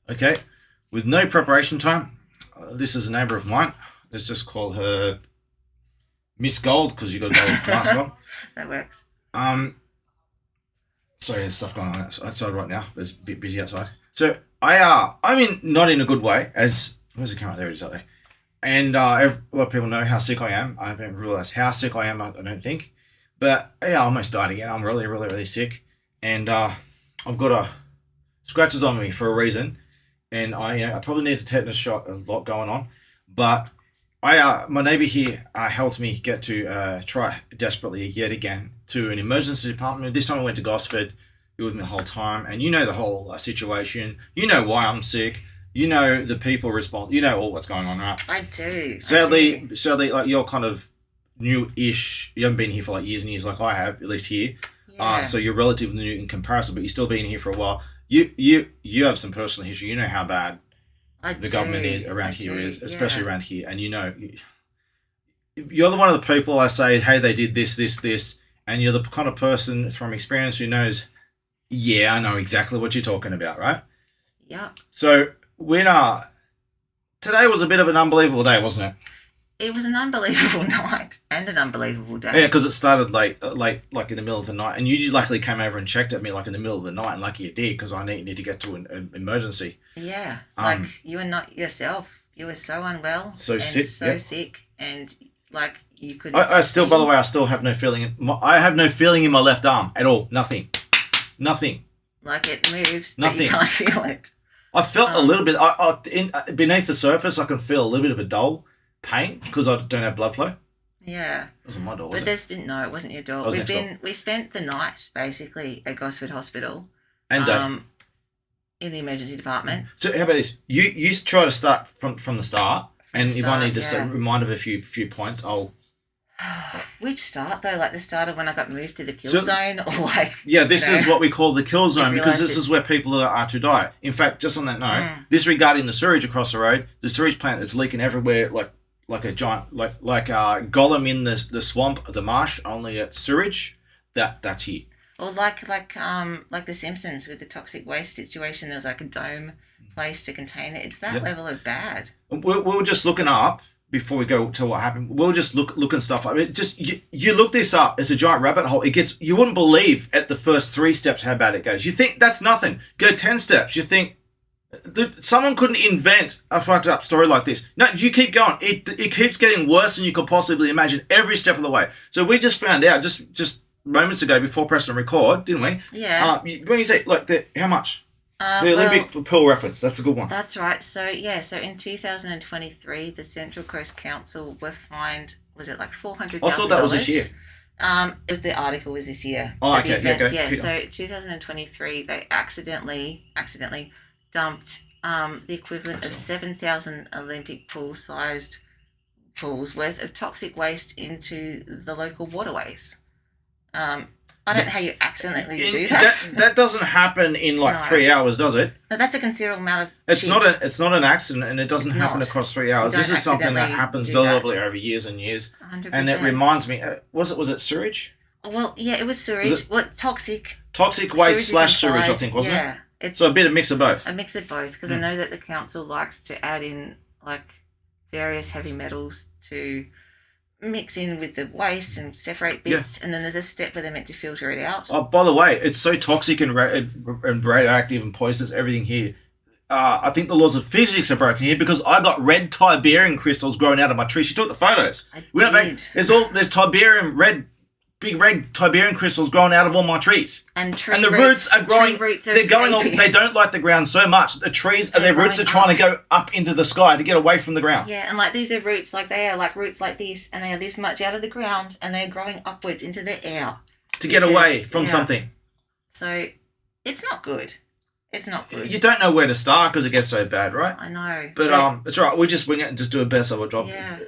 Okay, with no preparation time. This is a neighbour of mine. Let's just call her Miss Gold because you got a gold mask on. That works. Um, sorry, there's stuff going on outside right now. It's a bit busy outside. I'm not in a good way. As where's the camera? There it is out there. And a lot of people know how sick I am. I haven't realised how sick I am. I don't think, but yeah, I almost died again. I'm really, really, really sick, and I've got scratches on me for a reason, and I probably need a tetanus shot. A lot going on, but my neighbour here helped me get to try desperately yet again to an emergency department. This time I went to Gosford. You were with me the whole time, and you know the whole situation. You know why I'm sick. You know the people respond. You know all what's going on, right? I do. Sadly, like you're kind of new-ish. You haven't been here for like years and years, like I have, at least here. Yeah. So you're relatively new in comparison, but you're still been here for a while. You have some personal history. You know how bad the government is around here is, especially around here, and you're the one of the people I say, hey, they did this, this, this, and you're the kind of person from experience who knows, yeah, I know exactly what you're talking about, right? Yeah. So when today was a bit of an unbelievable day, wasn't it? It was an unbelievable night and an unbelievable day. Yeah, because it started late, like in the middle of the night, and you luckily came over and checked at me like in the middle of the night, and lucky you did because I need to get to an emergency. Yeah, like you were not yourself. You were so unwell, so sick, sick, and like you could. I still, by the way, I still have no feeling. I have no feeling in my left arm at all. Nothing. Like it moves, nothing. But you can't feel it. I felt a little bit. Beneath the surface, I can feel a little bit of a dull pain because I don't have blood flow. Yeah. It wasn't my door, but there's been no, it wasn't your door. We spent the night basically at Gosford Hospital. And in the emergency department. So how about this? You try to start from the start, and if I need to remind of a few points, I'll. Which start though? Like the start of when I got moved to the kill zone, or like? Yeah, this is what we call the kill zone because this is where people are to die. In fact, just on that note, disregarding the sewage across the road, the sewage plant that's leaking everywhere, like a giant, like Gollum in the swamp, the marsh, only at sewage. That's here. Or like The Simpsons with the toxic waste situation. There was like a dome place to contain it. It's that level of bad. We were just looking up before we go to what happened. We'll just looking stuff up. You look this up. It's a giant rabbit hole. You wouldn't believe at the first 3 steps how bad it goes. You think that's nothing. Go 10 steps. You think someone couldn't invent a fucked up story like this. No, you keep going. It keeps getting worse than you could possibly imagine every step of the way. So we just found out just moments ago before pressing record, didn't we? Yeah. When you say how much? The Olympic Pool reference. That's a good one. That's right. So in 2023, the Central Coast Council were fined. Was it like $400,000? I thought that was this year. It was the article was this year. Oh, okay. Yeah. So 2023, they accidentally dumped the equivalent of 7,000 Olympic pool-sized pools worth of toxic waste into the local waterways. I don't know how you accidentally do that. That doesn't happen in 3 hours, does it? No, that's a considerable amount of. It's not an accident, and it doesn't happen across 3 hours. This is something that happens deliberately over years and years. 100%. And it reminds me, was it sewage? Well, yeah, it was sewage. Toxic waste / sewage, I think, wasn't it? So a bit of mix of both. A mix of both, because I know that the council likes to add in various heavy metals to mix in with the waste and separate bits, and then there's a step where they're meant to filter it out. Oh, by the way, it's so toxic and radioactive and poisonous, everything here. I think the laws of physics are broken here because I got red Tiberium crystals growing out of my tree. She took the photos. There's Tiberium big red Tiberium crystals growing out of all my trees. And the roots are growing. They don't like the ground so much. The trees, their roots are trying to go up into the sky to get away from the ground. Yeah, and these are roots, they are roots like this, and they are this much out of the ground, and they're growing upwards into the air. To get away from something. So, it's not good. It's not good. You don't know where to start because it gets so bad, right? I know. But it's all right. We just wing it and just do a best of a job. Yeah.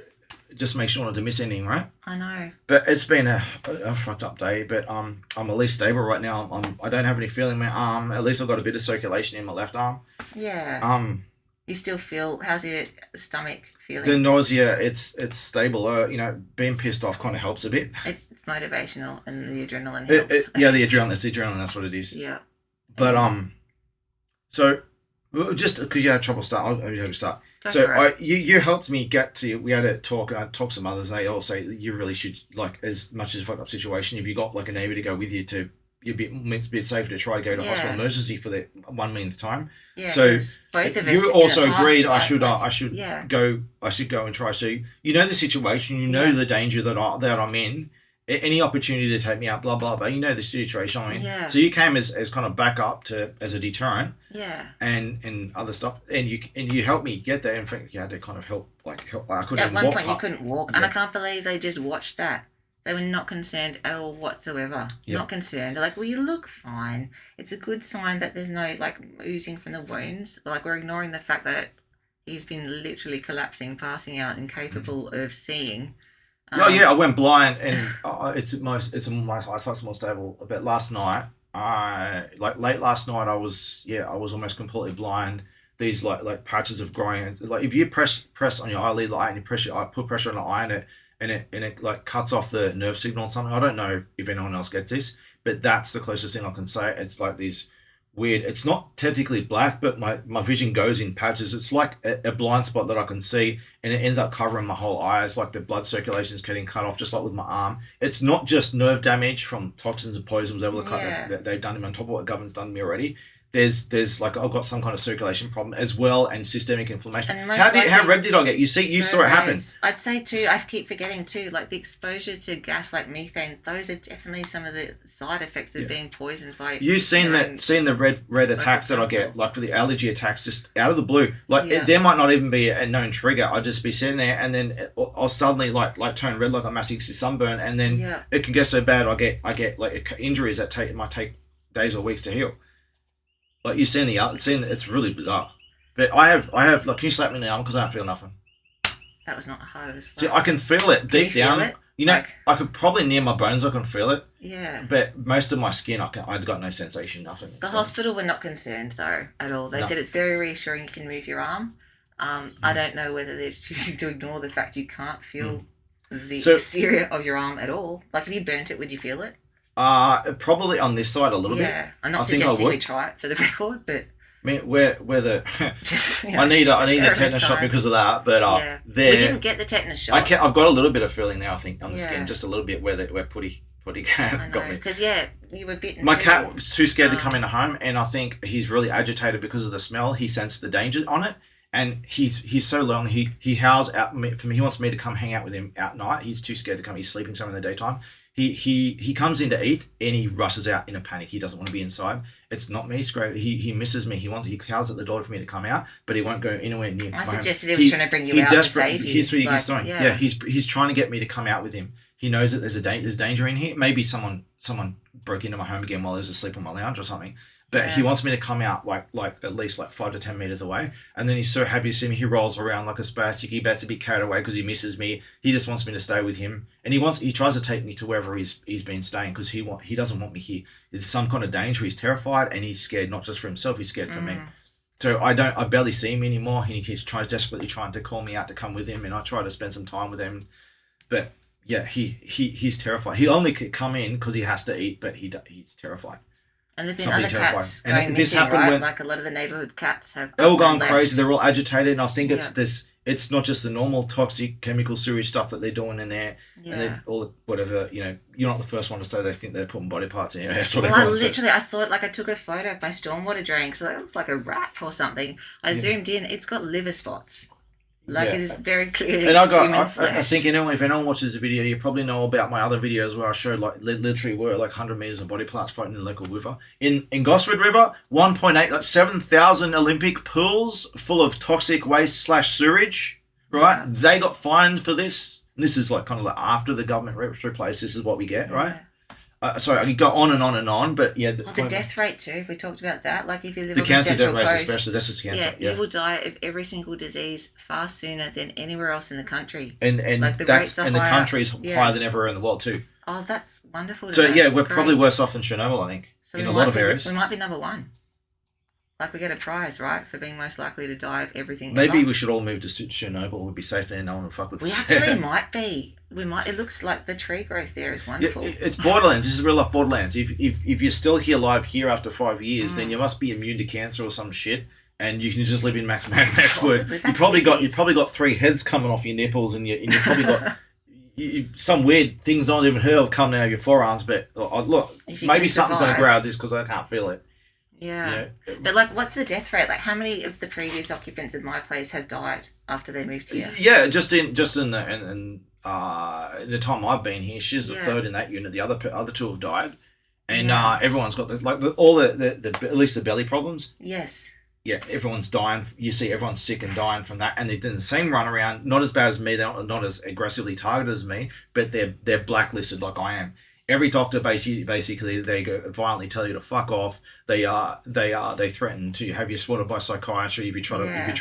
Just make sure not to miss anything, right? I know. But it's been a fucked up day. But I'm at least stable right now. I don't have any feeling in my arm. At least I've got a bit of circulation in my left arm. Yeah. You still feel? How's your stomach feeling? The nausea, it's stable. Being pissed off kind of helps a bit. It's motivational, and the adrenaline helps. The adrenaline. That's the adrenaline. That's what it is. Yeah. But so Well, just because you had trouble start, I'll have you start. Go So for it. you helped me get to. We had a talk, and I talked to some others. They all say that you really should, like, as much as a fucked up situation, if you got like a neighbour to go with you, to you'd be it's a bit safer to try to go to hospital Yeah. emergency for the 1 millionth time. Yeah, So 'cause both of us you in also the past, agreed right? I should Yeah. go and try. So you know the situation, you know Yeah. the danger that I'm in. Any opportunity to take me out, blah blah blah. You know the situation I'm in. Yeah. So you came as kind of backup to as a deterrent Yeah. and other stuff, and you helped me get there. In fact, you had to kind of help. I couldn't At even one walk. point, you couldn't walk, and Yeah. I can't believe they just watched that. They were not concerned at all whatsoever. Yeah. Not concerned. They're like, well, you look fine. It's a good sign that there's no like oozing from the wounds. Like we're ignoring the fact that he's been literally collapsing, passing out, incapable of seeing. Oh yeah, I went blind, and my eyesight's more stable. But last night, late last night, I was almost completely blind. These like patches of growing, like if you press on your eyelid light and you put pressure on the eye, and it like cuts off the nerve signal or something. I don't know if anyone else gets this, but that's the closest thing I can say. It's like these weird. It's not technically black, but my vision goes in patches. It's like a blind spot that I can see, and it ends up covering my whole eye. It's like the blood circulation is getting cut off, just like with my arm. It's not just nerve damage from toxins and poisons that they've done to me on top of what the government's done to me already. There's like I've got some kind of circulation problem as well, and systemic inflammation. And most How likely- red did I get? You saw it happen. I'd say too. I keep forgetting too. Like the exposure to gas like methane. Those are definitely some of the side effects of Yeah. being poisoned by. You seen your own- the red attacks that I cancer. get, like for the allergy attacks, just out of the blue. Like Yeah. there might not even be a known trigger. I'd just be sitting there, and then I'll suddenly like turn red, like a massive sunburn, and then Yeah. it can get so bad I get like injuries that might take days or weeks to heal. Like you've seen it's really bizarre. But I have like, can you slap me in the arm because I don't feel nothing. That was not hard as. See, I can feel it deep you feel down. it? You know, Like- I could probably near my bones. I can feel it, Yeah. but most of my skin, I've got no sensation, nothing. The hospital were not concerned though at all. They No. said it's very reassuring you can move your arm. I don't know whether they're choosing to ignore the fact you can't feel the So- exterior of your arm at all. Like if you burnt it, would you feel it? Probably on this side a little bit. Yeah. I'm not I think I suggesting we would. try it for the record, but I mean, where the just I need a experiment tetanus shot time. because of that, but Yeah. We there didn't get the tetanus shot. I've got a little bit of feeling now. I think on the Yeah. skin, just a little bit where Putty I got know me. because you were bitten. My too. cat was too scared to Um, come into home, and I think he's really agitated because of the smell. He sensed the danger on it, and he's so long. He howls out for me. He wants me to come hang out with him at night. He's too scared to come. He's sleeping somewhere in the daytime. He comes in to eat and he rushes out in a panic. He doesn't want to be inside. It's not me. Scrape. He misses me. He howls at the door for me to come out, but he won't go anywhere near my I home. suggested he was trying to bring you out to save you. He's Like, doing. yeah. Yeah, he's trying to get me to come out with him. He knows that there's danger in here. Maybe someone broke into my home again while I was asleep on my lounge or something. But he Yeah. wants me to come out like at least like 5 to 10 meters away. And then he's so happy to see me. He rolls around like a spastic. He bets to be carried away because he misses me. He just wants me to stay with him. And he tries to take me to wherever he's been staying because he doesn't want me here. It's some kind of danger. He's terrified and he's scared not just for himself. He's scared for me. So I barely see him anymore. And he keeps desperately trying to call me out to come with him. And I try to spend some time with him. But yeah, he's terrified. He only could come in because he has to eat, but he's terrified. And there've been Something other terrifying. cats And going this missing, happened right? when- Like a lot of the neighborhood cats have. They're all up gone and left. crazy. They're all agitated, and I think it's Yeah. this. It's not just the normal toxic chemical sewage stuff that they're doing in there, and Yeah. then all the, whatever. You know, you're not the first one to say they think they're putting body parts in. That's what Well, I everyone says. I thought like I took a photo of my stormwater drain because it looks like a rat or something. I Yeah. zoomed in. It's got liver spots. Like Yeah. it is very clear. And human I flesh. think if anyone watches the video, you probably know about my other videos where I showed like literally were like 100 meters of body parts floating in the local river. In Gosford River, 1.8 like 7,000 Olympic pools full of toxic waste / sewage. Right, Yeah. they got fined for this. This is like kind of like after the government replaced. This is what we get, right? Yeah. Sorry, I could go on and on and on, but yeah, Well, the death rate too. If we talked about that, like if you live the on cancer the Central death rate, Coast, especially that's just cancer. you Yeah, will die of every single disease far sooner than anywhere else in the country. and like the that's rates are and the higher. country's Yeah. higher than everywhere in the world too. Oh, that's wonderful. to So know. yeah, we're probably Great. worse off than Chernobyl, I think, So in we a might lot of be- areas. We might be number one. Like we get a prize, right, for being most likely to die of everything. Maybe ever. we should all move to Chernobyl. We'd be safe and no one would fuck with We us. actually might be. We might. It looks like the tree growth there is Yeah, wonderful. it's Borderlands. This is real life Borderlands. If you're still here live here after 5 years, then you must be immune to cancer or some shit. and you can just live in Max Mad Max Wood. Possibly. You That's probably got weird. 3 heads coming off your nipples, and you probably got some weird things no one's even heard of coming out of your forearms. But look, If you maybe can something's going to survive. grow out of this because I can't feel it. Yeah. You know? But like, what's the death rate? Like, how many of the previous occupants of my place have died after they moved here? Yeah, just in the time I've been here, she's the Yeah. third in that unit. The other 2 have died, and Yeah. everyone's got all the at least the belly problems. Yes. Yeah, everyone's dying. You see, everyone's sick and dying from that, and they're doing the same run around. Not as bad as me. They're not as aggressively targeted as me, but they're blacklisted like I am. Every doctor basically they go violently tell you to fuck off. They threaten to have you swatted by psychiatry if you try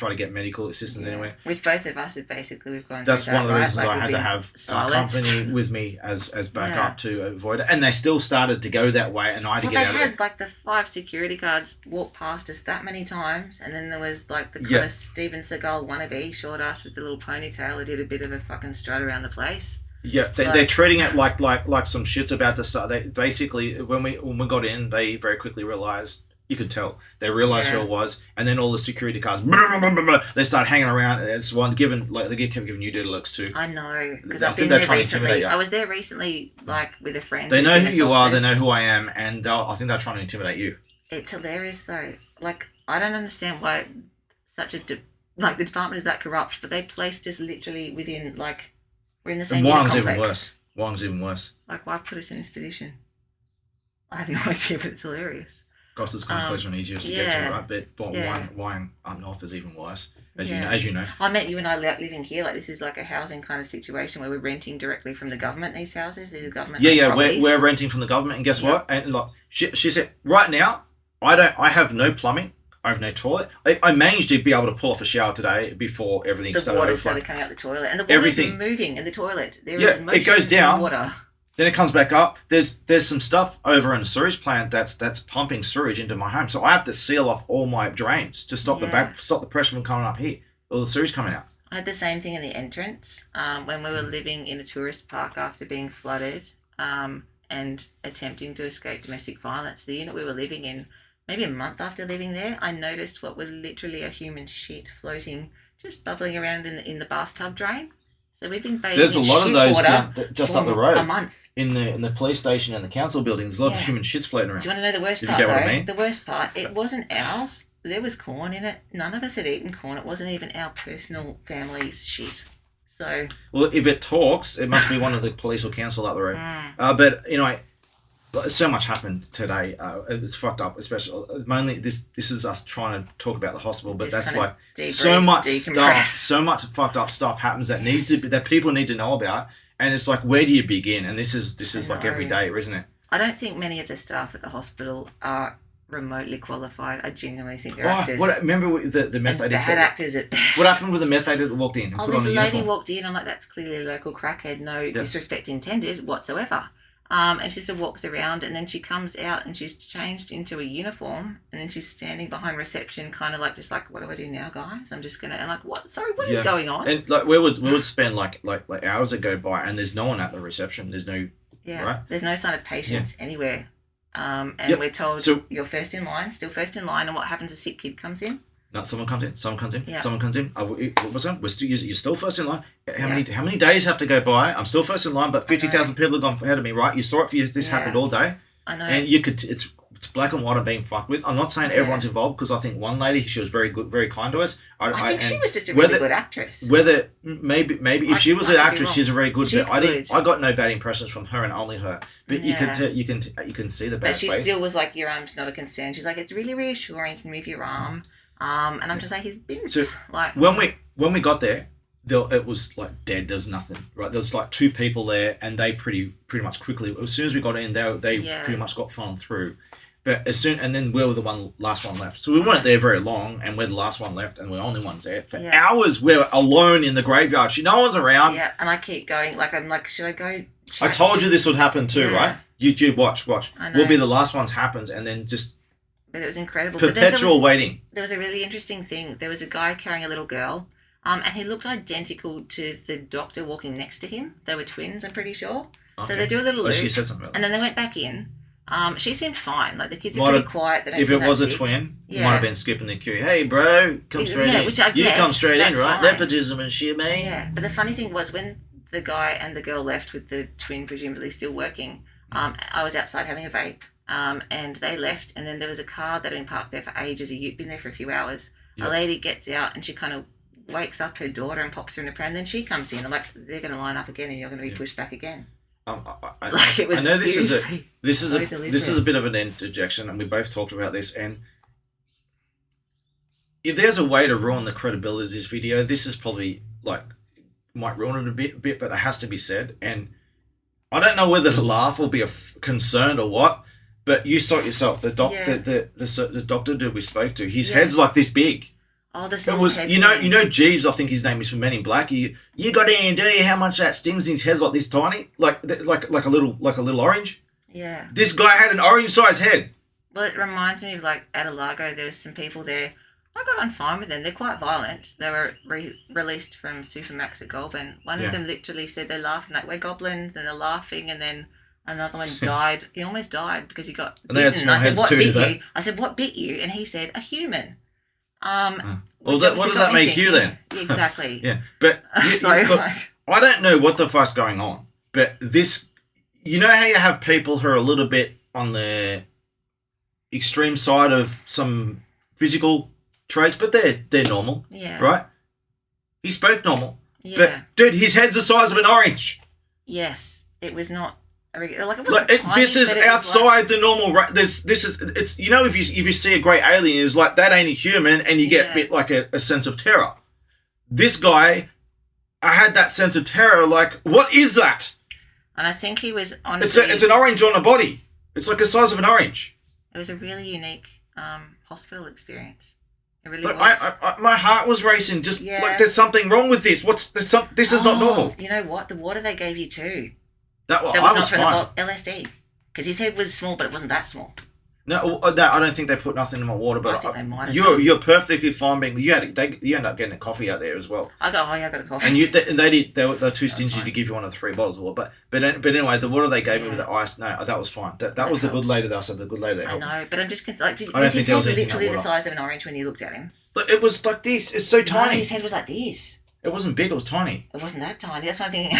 to get medical assistance anywhere. Which both of us have basically we've gone. That's through one of that, the right? reasons Like, I we've had to been have silenced. company with me as backup Yeah. to avoid it. And they still started to go that way, and I had to Well, get they out of had it. like the 5 security guards walk past us that many times, and then there was like the kind Yeah. of Steven Seagal wannabe short ass with the little ponytail who did a bit of a fucking strut around the place. Yeah, they're treating it like some shit's about to start. They basically when we got in, they very quickly realized. You could tell they realized who Yeah. it was, and then all the security cars they start hanging around. It's one given like they kept giving you dirty looks too. I know because I I've think been they're there trying to intimidate recently. you. I was there recently, like with a friend. They who'd know been who you are. They assaulted. know who I am, and I think they're trying to intimidate you. It's hilarious though. Like I don't understand why such a like the department is that corrupt, but they placed us literally within like we're in the same And unit Wong's complex. even worse. Wong's even worse. Like why put us in this position? I have no idea, but it's hilarious. Gossip's kind of closer and easier to get yeah. to, right? But Yeah. Wong up north is even worse, as Yeah. you know. I met you and I living here. Like this is like a housing kind of situation where we're renting directly from the government. These houses, these are government. Yeah, properties. we're renting from the government, and guess Yeah. what? And like she said, right now, I have no plumbing, I have no toilet. I managed to be able to pull off a shower today before everything The started. water overflowing. started coming out the toilet, and the water's Everything. moving in the toilet. There Yeah, is motion it goes in the down. water. Then it comes back up. There's some stuff over in the sewage plant that's pumping sewage into my home, so I have to seal off all my drains to stop Yeah. stop the pressure from coming up here, all the sewage coming out. I had the same thing in the entrance when we were living in a tourist park after being flooded and attempting to escape domestic violence. The unit we were living in, maybe a month after living there, I noticed what was literally a human shit floating, just bubbling around in the bathtub drain. So we've been bathing There's a in lot of shit those water just for up the road a month. in the police station and the council buildings. There's a lot of Yeah. human shits floating around. Do you want to know the worst If you part, get though? what I mean. The worst part, it wasn't ours. There was corn in it. None of us had eaten corn. It wasn't even our personal family's shit. So, Well, if it talks, it must be one of the police or council up the road. mm, But you know, so much happened today. It's fucked up, especially mainly this is us trying to talk about the hospital, but Just that's kinda like debrief, so much decompress. stuff, so much fucked up stuff happens that needs to be, that people need to know about, and it's like where do you begin? And this is I like every know. day, isn't it? I don't think many of the staff at the hospital are remotely qualified. I genuinely think they're actors. Remember the meth and lady? bad actors at best. What happened with the meth lady that walked in and Oh, put on this a lady uniform? walked in. I'm like, that's clearly a local crackhead. No disrespect intended whatsoever. And she just walks around, and then she comes out, and she's changed into a uniform, and then she's standing behind reception, kind of like, just like, what do I do now, guys? I'm just gonna. And like, what? Sorry, what is Yeah. going on? And like we would spend like hours that go by, and there's no one at the reception. There's no Yeah, right? there's no sign of patience anywhere. And Yep. we're told So- you're first in line, still first in line. And what happens? A sick kid comes in. No, someone comes in. Yeah. Someone comes in. What was that? You're still first in line. How many days have to go by? I'm still first in line, but 50,000 people have gone ahead of me. Right? You saw it for you. This Yeah. happened all day, I know. and you could. It's black and white. I'm being fucked with. I'm not saying everyone's involved because I think one lady, she was very good, very kind to us. I think she and was just a really whether- good actress. Whether maybe if she was I an could be actress, wrong. she's a very good. She's But I didn't. good. I got no bad impressions from her and only her. But you Yeah. can see the bad But she face. still was like, your arm's not a concern. She's like, it's really reassuring. You can move your arm. And I'm just like, he's been So like, when we got there, it was like dead. There was nothing. Right, there was like 2 people there, and they pretty much quickly. As soon as we got in, they Yeah. pretty much got thrown through. But and then we were the last one left. So we weren't there very long, and we're the last one left, and we're the only ones there for Yeah. hours. We're alone in the graveyard. No one's around. yeah. And I keep going, like, I'm like, should I go? I told you this would happen too, Yeah. right? You watch. I know. We'll be the last ones happens, and then just But it was incredible. But then perpetual waiting. there was a really interesting thing. There was a guy carrying a little girl, and he looked identical to the doctor walking next to him. They were twins, I'm pretty sure. So Okay. they do a little Oh, she loop, said something about and that. then they went back in. She seemed fine. Like the kids are Might pretty have- quiet. They don't If seem it was that a sick. twin, you Yeah. might have been skipping the queue. Hey, bro, come straight Yeah, in. which I You get, come straight in, that's right? fine. Nepotism and shit, mate. Yeah, but the funny thing was when the guy and the girl left with the twin presumably still working, I was outside having a vape, and they left, and then there was a car that had been parked there for ages. You'd been there for a few hours. Yep. A lady gets out and she kind of wakes up her daughter and pops her in a pram. Then she comes in. I'm like, they're going to line up again, and you're going to be Yeah. pushed back again. I It was know this is seriously this is so a deliberate. this is a bit of an interjection, and we both talked about this. And if there's a way to ruin the credibility of this video, this is probably like might ruin it a bit, but it has to be said. And I don't know whether to laugh or be concerned or what. But you saw it yourself. The doctor dude we spoke to, his head's like this big. Oh, the It small was head you know thing. Jeeves, I think his name is from Men in Black. You got any idea how much that stings? His head's like this tiny, like a little orange. Yeah. This guy had an orange sized head. Well, it reminds me of like at Largo, there's some people there. I got on fine with them. They're quite violent. They were released from Supermax at Goulburn. One Yeah. of them literally said they're laughing like we're goblins, and they're laughing, and then another one died. He almost died because he got And they had bitten. small I said, heads "What too, bit did they? you?" I said, "What bit you?" And he said, "A human." Well, which what does obviously that got me make you thinking. then? Exactly. Yeah, but So look, like, I don't know what the fuck's going on, but this, you know how you have people who are a little bit on the extreme side of some physical traits, but they're normal, yeah, right? He spoke normal, yeah, but dude, his head's the size of an orange. yes. It was not a regular. Like it Like wasn't tiny, this is but it was outside like, the normal. This is it's you know if you see a great alien, it's like that ain't a human, and you get Yeah. a bit like a sense of terror. This guy, I had that sense of terror. Like, what is that? and I think he was It's honestly. it's an orange on a body. It's like the size of an orange. It was a really unique hospital experience. It really Like was. I my heart was racing. Just Yeah. like there's something wrong with this. This is not normal. You know what? The water they gave you too. That That I was was not fine. from the LSD. Because his head was small, but it wasn't that small. No, I don't think they put nothing in my water. I But think they might have you're perfectly fine being. You end up getting a coffee out there as well. I go, oh yeah, I got a coffee. And they were too stingy fine. to give you one of the 3 bottles of water. But anyway, the water they gave me Yeah. with the ice, no, that was fine. That That was the good helped. lady that I said, the good lady that I helped. me. know, but I'm just like, I don't was think his there was head anything in literally that the water. size of an orange when you looked at him? But it was like this. It's so No, tiny. his head was like this. It wasn't big. It was tiny. It wasn't that tiny. That's why I'm thinking.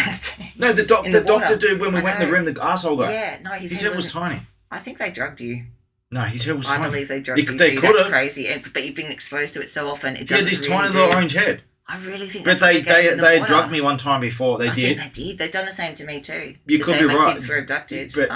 No, the In the doctor water. dude when we I went in the know. room, the asshole guy. Yeah, no, His head was wasn't. tiny. I think they drugged you. No, his head was I tiny. believe they drugged you. They too. could That's have. crazy. But you've been exposed to it so often. It He had doesn't this really tiny do. little orange head. I really think. But That's what gave you in the they water. drugged me one time before. They I did. think they did. They've done the same to me too. You The could day be my right. kids were abducted. But-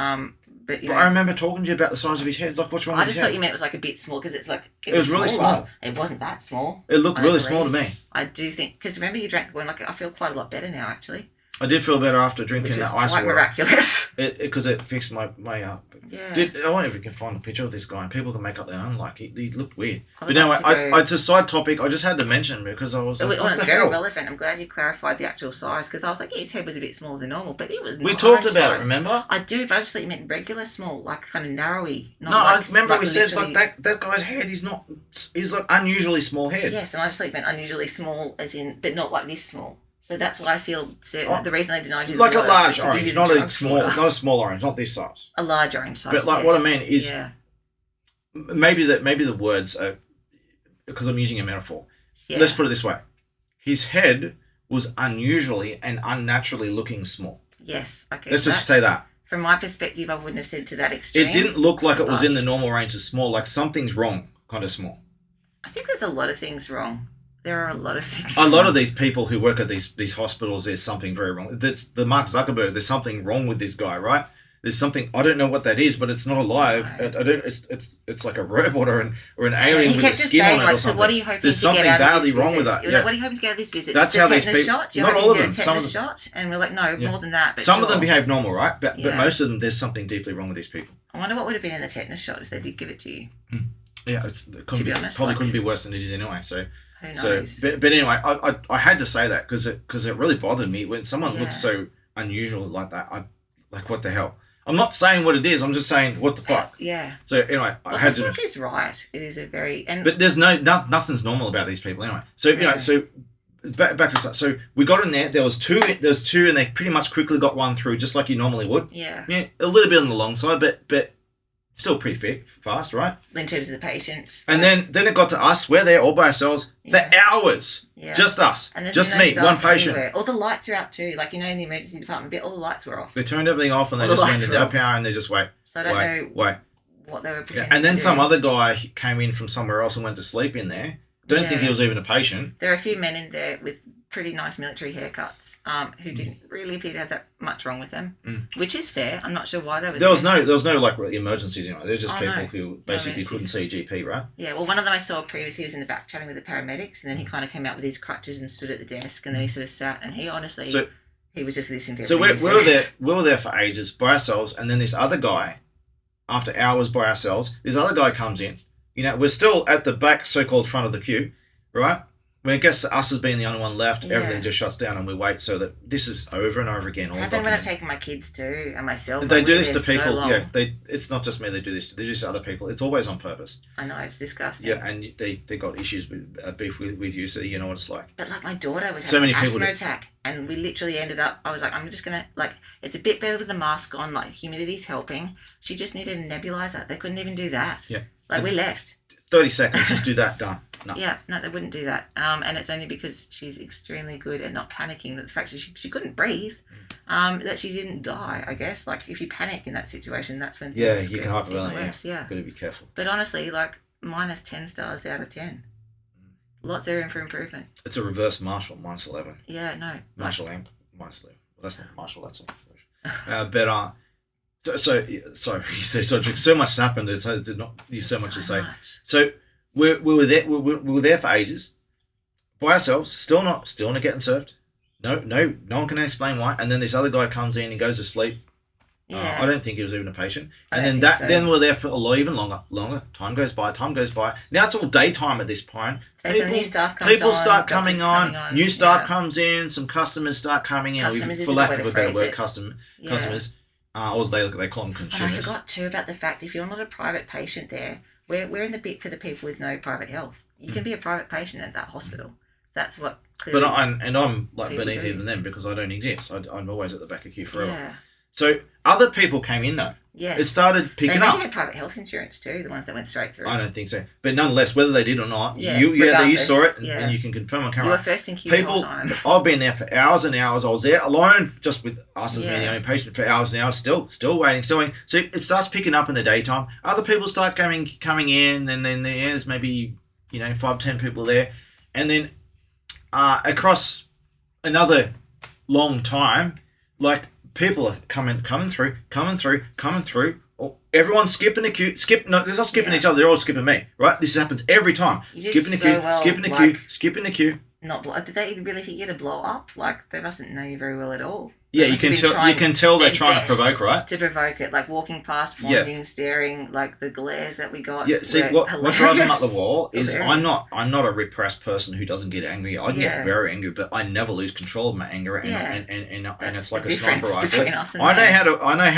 But you But know, I remember talking to you about the size of his head. It's like, what's wrong I with just his thought head? you meant it was like a bit small because it's like It was really smaller. small. It wasn't that small. It looked I really believe. small to me. I do think because remember you drank one. Like I feel quite a lot better now actually, I did feel better after which drinking is that ice quite water. miraculous. Because it fixed my Yeah. Dude, I wonder if we can find a picture of this guy and people can make up their own. Like he looked weird. I But would anyway, like to go- it's a side topic. I just had to mention because I was like, Well, what it's the very hell? relevant. I'm glad you clarified the actual size because I was like, yeah, his head was a bit smaller than normal, but it was. We not talked orange about it. size. Remember? I do, but I just thought you meant regular small, like kind of narrowy. Not No, like, I remember like we said literally- like that guy's head. He's like unusually small head. Yes, and I just thought you meant unusually small, as in, but not like this small. So that's why I feel certain. Oh, The reason they denied you the Like a water large is to give orange, you the not a drug small, water. not a small orange, not this size. A large orange size. But like yes. what I mean is Yeah. maybe the words are because I'm using a metaphor. Yeah. Let's put it this way: his head was unusually and unnaturally looking small. Yes. Okay. Let's just say that. From my perspective, I wouldn't have said to that extreme. It didn't look like it was in but- the normal range of small. Like something's wrong, kind of small. I think there's a lot of things wrong. There are a lot of things. A lot wrong. of these people who work at these hospitals, there's something very wrong. That's the Mark Zuckerberg. There's something wrong with this guy, right? There's something I don't know what that is, but it's not alive. No. I don't. It's like a robot or an alien He with a kept just skin saying, on it like, or so something. what are you hoping There's to something get out badly of this wrong with visit? that. He was Yeah. like, what are you hoping to get out of this visit? That's Just how a these tetanus people- shot? You're not hoping all to of get a them, some of tetanus shot? And we're like, no, Yeah. more than that. But Some of them sure. behave normal, right? But Yeah. most of them, there's something deeply wrong with these people. I wonder what would have been in the tetanus shot if they did give it to you. Yeah, it couldn't be honest, probably like- couldn't be worse than it is anyway. So. Who knows? So, but anyway, I had to say that because it really bothered me when someone Yeah. looks so unusual like that. I like what the hell. I'm not saying what it is. I'm just saying what the fuck. Yeah. So anyway, I What had the to. fuck is right? It is a very and But there's nothing's normal about these people anyway. So you know, Yeah. so back to start. So we got in there. There's two, and they pretty much quickly got one through, just like you normally would. yeah. Yeah, a little bit on the long side, but still pretty fast, right? In terms of the patients. And then it got to us. We're there all by ourselves for hours. Yeah. Just us. And there's Just no me, staff one patient. anywhere. All the lights are out too. Like, in the emergency department bit, all the lights were off. They turned everything off and they All the just went lights into were our off. power and they just wait. So I don't know Wait. what they were Yeah. pretending And then to some do. other guy came in from somewhere else and went to sleep in there. Don't think he was even a patient. There are a few men in there with pretty nice military haircuts who didn't really appear to have that much wrong with them, which is fair. I'm not sure why they were There was no like emergencies, you know. There's just Oh, people no. who basically No couldn't see a GP, right? Yeah, well, one of them I saw previously was in the back chatting with the paramedics, and then he kind of came out with his crutches and stood at the desk, and then he sort of sat, and he honestly, he was just listening to So we everything were he there. said. We were there for ages by ourselves, and then this other guy, after hours by ourselves, this other guy comes in. You know, we're still at the back, so-called front of the queue, right? When it gets to us as being the only one left, Yeah. everything just shuts down, and we wait so that this is over and over again. It's All happened when I've documented. taken my kids too, and myself. They like, do we're this to there so people. long. Yeah, it's not just me. They do this. They do this to other people. It's always on purpose. I know, it's disgusting. Yeah, and they got issues with beef with you, so you know what it's like. But like my daughter was So having many an people asthma do. attack, and we literally ended up. I was like, I'm just gonna like. It's a bit better with the mask on. Like humidity's helping. She just needed a nebulizer. They couldn't even do that. Yeah. Like we left. 30 seconds, just do that, done. No. Yeah, no, they wouldn't do that. And it's only because she's extremely good at not panicking that the fact that she couldn't breathe, that she didn't die, I guess. Like, if you panic in that situation, that's when Yeah, things you get can even hyperventilate. worse. Yeah. Got to be careful. But honestly, like, mine is 10 stars out of 10. Lots of room for improvement. It's a reverse Marshall, minus 11. Yeah, no. Marshall amp, minus 11. Well, that's not Marshall, that's a so much has happened. It's did not use so much to say. So we were there. We were there for ages, by ourselves. Still not getting served. No one can explain why. And then this other guy comes in and goes to sleep. Yeah. I don't think he was even a patient. I And don't then think so. then we're there for even longer. Time goes by. Now it's all daytime at this point. So some new staff comes People on, start doctors coming on. New staff comes in. Some customers start coming in. Customers is For the lack way of to a better phrase word, it. Yeah. customers. Or they call them And I consumers. forgot too about the fact if you're not a private patient there, we're in the bit for the people with no private health. You can be a private patient at that hospital. That's what. But Clearly, I'm like people beneath do. even them because I don't exist. I'm always at the back of queue forever. yeah, So other people came in though. yes. It started They picking maybe up. had private health insurance too, the ones that went straight through. I don't think so. But nonetheless, whether they did or not, Yeah, you regardless, saw it yeah. and you can confirm on You were camera. first in queue the whole People, time. I've been there for hours and hours. I was there alone, just with us as being the Yeah. only patient for hours and hours. Still waiting. So it starts picking up in the daytime. Other people start coming in, and then there's maybe 5-10 people there, and then across another long time, like people are coming through. Oh, everyone's skipping the queue. No, they're not skipping Yeah. each other. They're all skipping me. Right? This happens every time. You did Skipping the so queue. well, Skipping the like- queue. Skipping the queue. Did they really think you to blow up? Like, they mustn't know you very well at all. Yeah, They you must have can been tell. You trying can tell they're their trying to best provoke, right? to provoke it, like walking past, Yeah. pointing, staring, like the glares that we got. Yeah. See, were what drives them up the hilarious. wall is Hilarious. I'm not a repressed person who doesn't get angry. I can Yeah. get very angry, but I never lose control of my anger, and Yeah. and That's it's like the a sniper difference rifle. between us and I them. know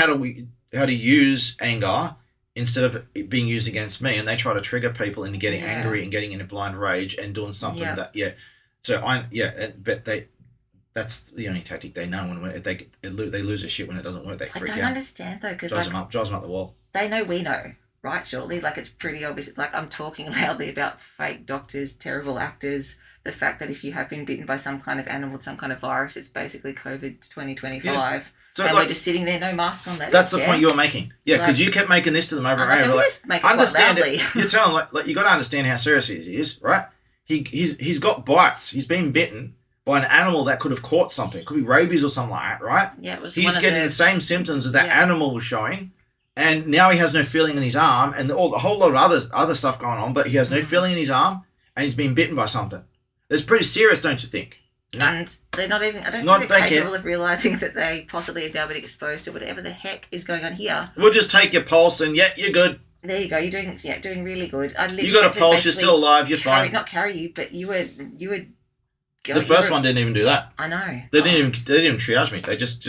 how to use anger instead of it being used against me, and they try to trigger people into getting Yeah. angry and getting into blind rage and doing something Yeah. that but that's the only tactic they know. When they lose their shit when it doesn't work, they I freak don't out. understand though, because Drives like, them up the wall. they know we know, right? Surely, like it's pretty obvious. Like I'm talking loudly about fake doctors, terrible actors. The fact that if you have been bitten by some kind of animal, some kind of virus, it's basically COVID 2025. So And like, we're just sitting there, no mask on. that's the point you were making. Yeah, because Like- you kept making this to them over I'm and over. Like, just make it understand quite it. loudly. You're telling like you got to understand how serious he is, right? He's got bites. He's been bitten by an animal that could have caught something. It could be rabies or something like that, right? Yeah, it was He's one of getting the same symptoms as that Yeah. animal was showing, and now he has no feeling in his arm, and a whole lot of other stuff going on, but he has no Mhm. feeling in his arm, and he's been bitten by something. It's pretty serious, don't you think? No. And they're not even. I don't Not think they're they care. capable of realizing that they possibly have now been exposed to whatever the heck is going on here. We'll just take your pulse, and yeah, you're good. There you go. You're doing really good. I literally You got had a to pulse. You're basically still alive. You're fine. not carry you, but you were. The first one didn't even do that. I know. They didn't even triage me. They just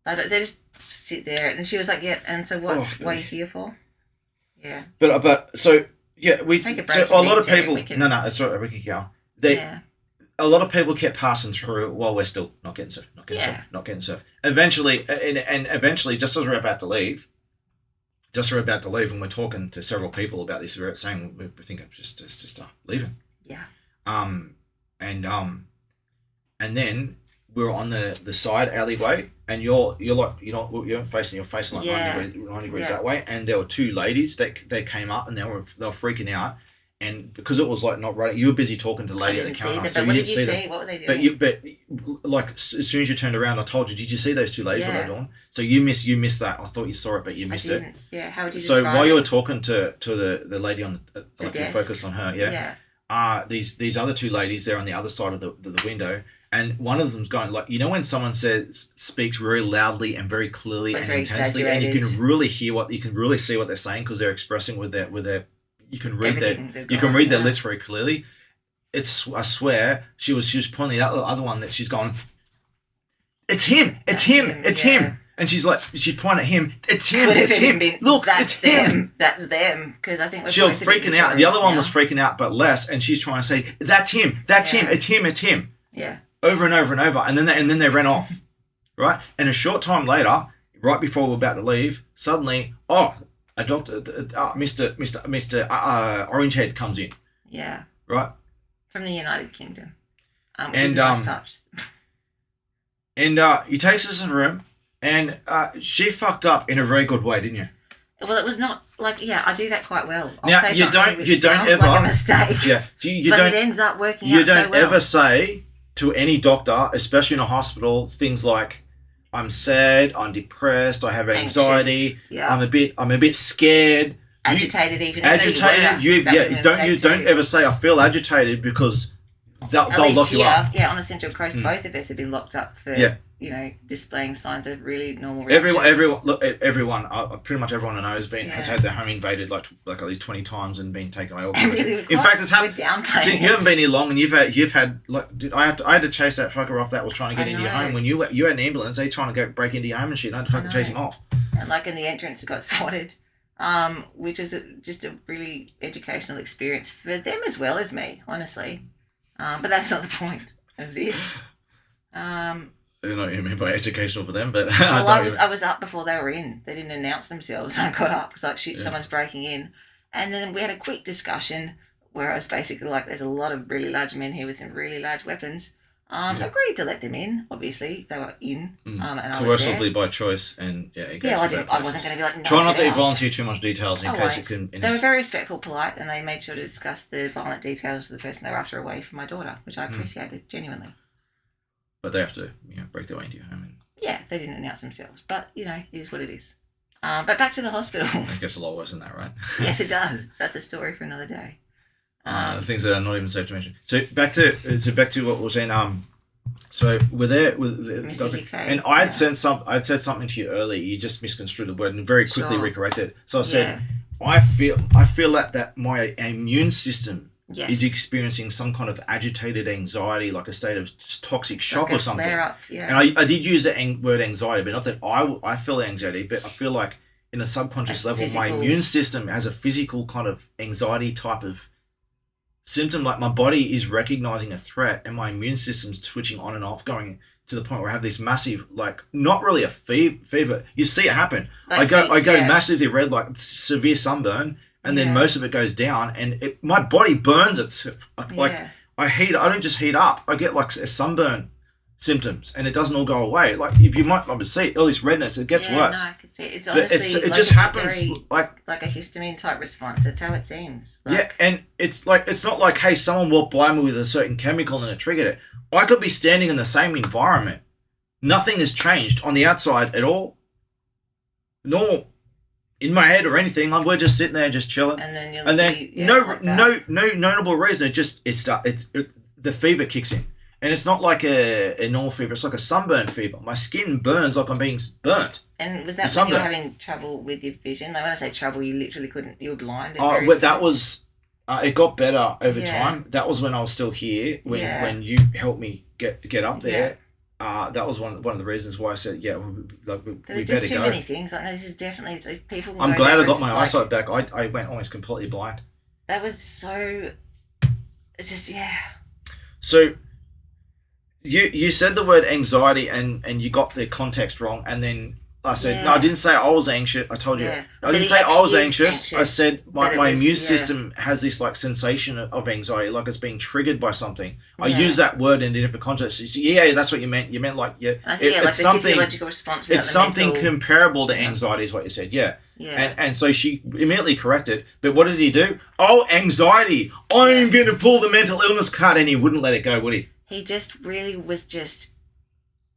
They just sit there, and she was like, "Yeah." And so, what are you God. here for? Yeah. But so yeah, we Take a so break a if you lot of need to, people we can- no it's all right, we can go. Yeah. A lot of people kept passing through while we're still not getting served. Eventually, and eventually, just as we're about to leave, just we're about to leave, and we're talking to several people about this. We're saying we're thinking just leaving. Yeah. And then we're on the side alleyway, and you're like you're facing like Yeah. 90 degrees Yeah. that way, and there were two ladies that they came up, and they were freaking out, and because it was like not right, you were busy talking to the I lady at didn't the see counter, them. so But you what didn't did see you them. see? What were they doing? But like as soon as you turned around, I told you. Did you see those two ladies? What Yeah. they're doing? So you missed that. I thought you saw it, but you I missed it. didn't. Yeah. How would you So describe while you were it? talking to the lady on the like you desk? focused on her, yeah. Yeah. These other two ladies, they're on the other side of the window, and one of them's going like, when someone speaks very loudly and very clearly Like and very intensely, and you exaggerated. can really see what they're saying because they're expressing with their you can read Everything they've you got, can read their yeah. lips very clearly. I swear she was pointing out the other one that she's gone. It's him. It's him. It's yeah. him. And she's pointing at him. It's him. Could have It's even him. been, Look, that's it's him. them. That's them. Because I think we're She was both a bit freaking out. The other one was notorious freaking out, but less. And she's trying to say, "That's him. That's him. Yeah. It's him. It's him." now. Yeah. Over and over and over. And then they ran off, right? And a short time later, right before we were about to leave, suddenly, a doctor, Mister Orangehead comes in, Yeah. right? From the United Kingdom. Which And, is a nice touch. And he takes us in a room, and she fucked up in a very good way, didn't you? Well, it was not like, yeah, I do that quite well. I'll Now, say you something don't- which you don't sounds ever- like a mistake. Yeah. You but don't. it ends up working You out don't so well. ever say to any doctor, especially in a hospital, things like, "I'm sad, I'm depressed, I have anxiety, Anxious. Yeah. I'm a bit scared." Agitated even. Agitated. You don't ever say, "I feel agitated," because they'll At least lock you here, up. yeah, on the Central Coast, Mm. both of us have been locked up for, Yeah. displaying signs of really normal reactions. Everyone, pretty much everyone I know has Yeah. had their home invaded like at least 20 times and been taken away. And really, In fact, it's happened. we're downplaying See, you haven't it. been here long, and you've had like I had to chase that fucker off that was trying to get I into your know. home when you had an ambulance. They trying to break into your home and shit. And I had to fucking chase him off. And like in the entrance, it got swatted, which is just a really educational experience for them as well as me, honestly. But that's not the point of this. I don't know what you mean by educational for them, but Well, I was up before they were in. They didn't announce themselves. I got up. It's like, shit, Yeah. someone's breaking in. And then we had a quick discussion where I was basically like, there's a lot of really large men here with some really large weapons. Agreed to let them in. Obviously, they were in. And I was there. coercively by choice, and it goes Yeah, to I bad wasn't places. going to be like, no, Try not get to out. volunteer too much details in I case won't. it can. They were very respectful, polite, and they made sure to discuss the violent details of the person they were after away from my daughter, which I appreciated, genuinely. But they have to, break their way into your home. And Yeah, they didn't announce themselves, but, it is what it is. But back to the hospital. it gets a lot worse than that, right? Yes, it does. That's a story for another day. Things that are not even safe to mention. So back to what we were saying. So we're there with Mr. UK, and I'd said something to you earlier. You just misconstrued the word and very quickly Sure. recorrected it. So I said, Yeah. I feel that my immune system Yes. is experiencing some kind of agitated anxiety, like a state of toxic shock Like a or something. flare-up, yeah. And I did use the word anxiety, but not that I feel anxiety, but I feel like in a subconscious A level, my physical- immune system has a physical kind of anxiety type of symptom. Like my body is recognizing a threat, and my immune system's twitching on and off, going to the point where I have this massive, like, not really a fever. You see it happen. Like I go yeah. massively red, like severe sunburn, and then Yeah. most of it goes down, and my body burns itself. Like Yeah. I don't just heat up. I get like a sunburn symptoms, and it doesn't all go away. Like if you might see all this redness, it gets Yeah, worse. No, I could see it. It's But honestly, it like, just it's happens very, like like a histamine type response. That's how it seems. Like, yeah, and it's not like, hey, someone walked by me with a certain chemical and it triggered it. I could be standing in the same environment. Nothing has changed on the outside at all. Normal in my head or anything. We're just sitting there, just chilling. And then No notable reason. The fever kicks in, and it's not like a normal fever. It's like a sunburn fever. My skin burns like I'm being burnt. And was that when you sunburn. were having trouble with your vision? Like when I say trouble, you literally couldn't. You were blind. at Oh, various but that points? was. It got better over Yeah. time. That was when I was still here. When you helped me get up there. That was one of the reasons why I said, yeah, we There better were just too go. many things. Like, no, this is definitely it's like people. Can I'm go glad down I got my like, eyesight back. I went almost completely blind. That was so. It's just So you said the word anxiety and you got the context wrong, and then I said, Yeah. no, I didn't say I was anxious. I told you. Yeah. I So didn't he say I was appeared anxious. I anxious, said but it my was- immune yeah. system has this like sensation of anxiety, like it's being triggered by something. I Yeah. use that word in a different context. You see, yeah, that's what you meant. You meant like, yeah, I said, yeah, like it's the something. physiological response. without It's the something mental- comparable to Yeah. anxiety, is what you said. Yeah. Yeah. And so she immediately corrected. But what did he do? Oh, anxiety. I'm going to pull the mental illness card, and he wouldn't let it go, would he? He just really was just.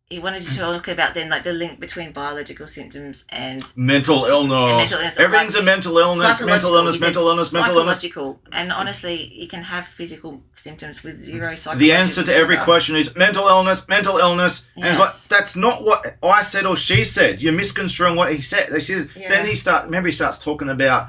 He wanted to talk about then like the link between biological symptoms and Mental illness. mental illness, Everything's like a mental illness. Mental psychological. illness. He said Mental illness. Mental illness. psychological. And honestly, you can have physical symptoms with zero psychological. The answer to every symptoms. question is mental illness, mental illness. And it's like, Yes. that's not what I said or she said. You're misconstruing what he said. Yeah. Then he starts talking about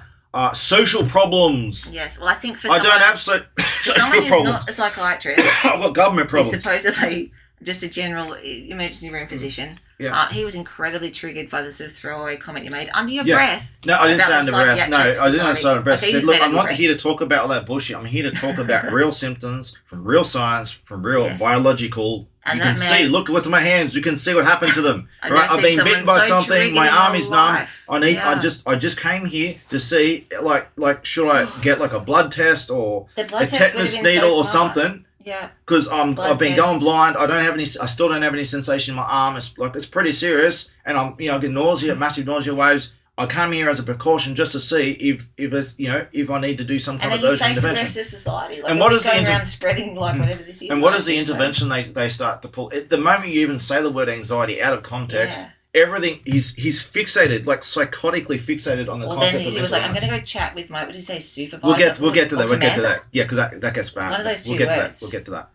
social problems. Yes. Well, I think for I someone, don't have someone social who's problems. not a psychiatrist, I've got government he's problems. supposedly just a general emergency room physician. Yeah. He was incredibly triggered by the sort of throwaway comment you made under your Yeah. breath. No, I didn't about say the under breath. No, I psychiatric didn't say under breath. I society. Okay, said, you look, said I'm under not breath. here to talk about all that bullshit. I'm here to talk about real symptoms from real science, from real Yes. biological. And you can that see, man- look at my hands. You can see what happened to them. I've Right? never I've seen been bitten someone by so something. triggered My in arm my is numb. life. I need. Yeah. I just came here to see, like, should I get like a blood test or The blood a test would have tetanus been needle so or smart. something? Yeah. Because Blood I've been going test. blind. I still don't have any sensation in my arm. It's pretty serious, and I get nausea, massive nausea waves. I come here as a precaution just to see if I need to do some kind And of are you urgent saying for the intervention. rest of society? Like, And are what we is the going around spreading like whatever this is? And what I is the think so. intervention they start to pull? At the moment you even say the word anxiety out of context, Yeah. everything he's fixated, like psychotically fixated on the Well, concept then of he was mental like, I'm illness. going to go chat with my, what did he say, supervisor? We'll get to that. or We'll get to commander? that. Yeah, because that gets bad. One of those We'll two get to that. words. We'll get to that.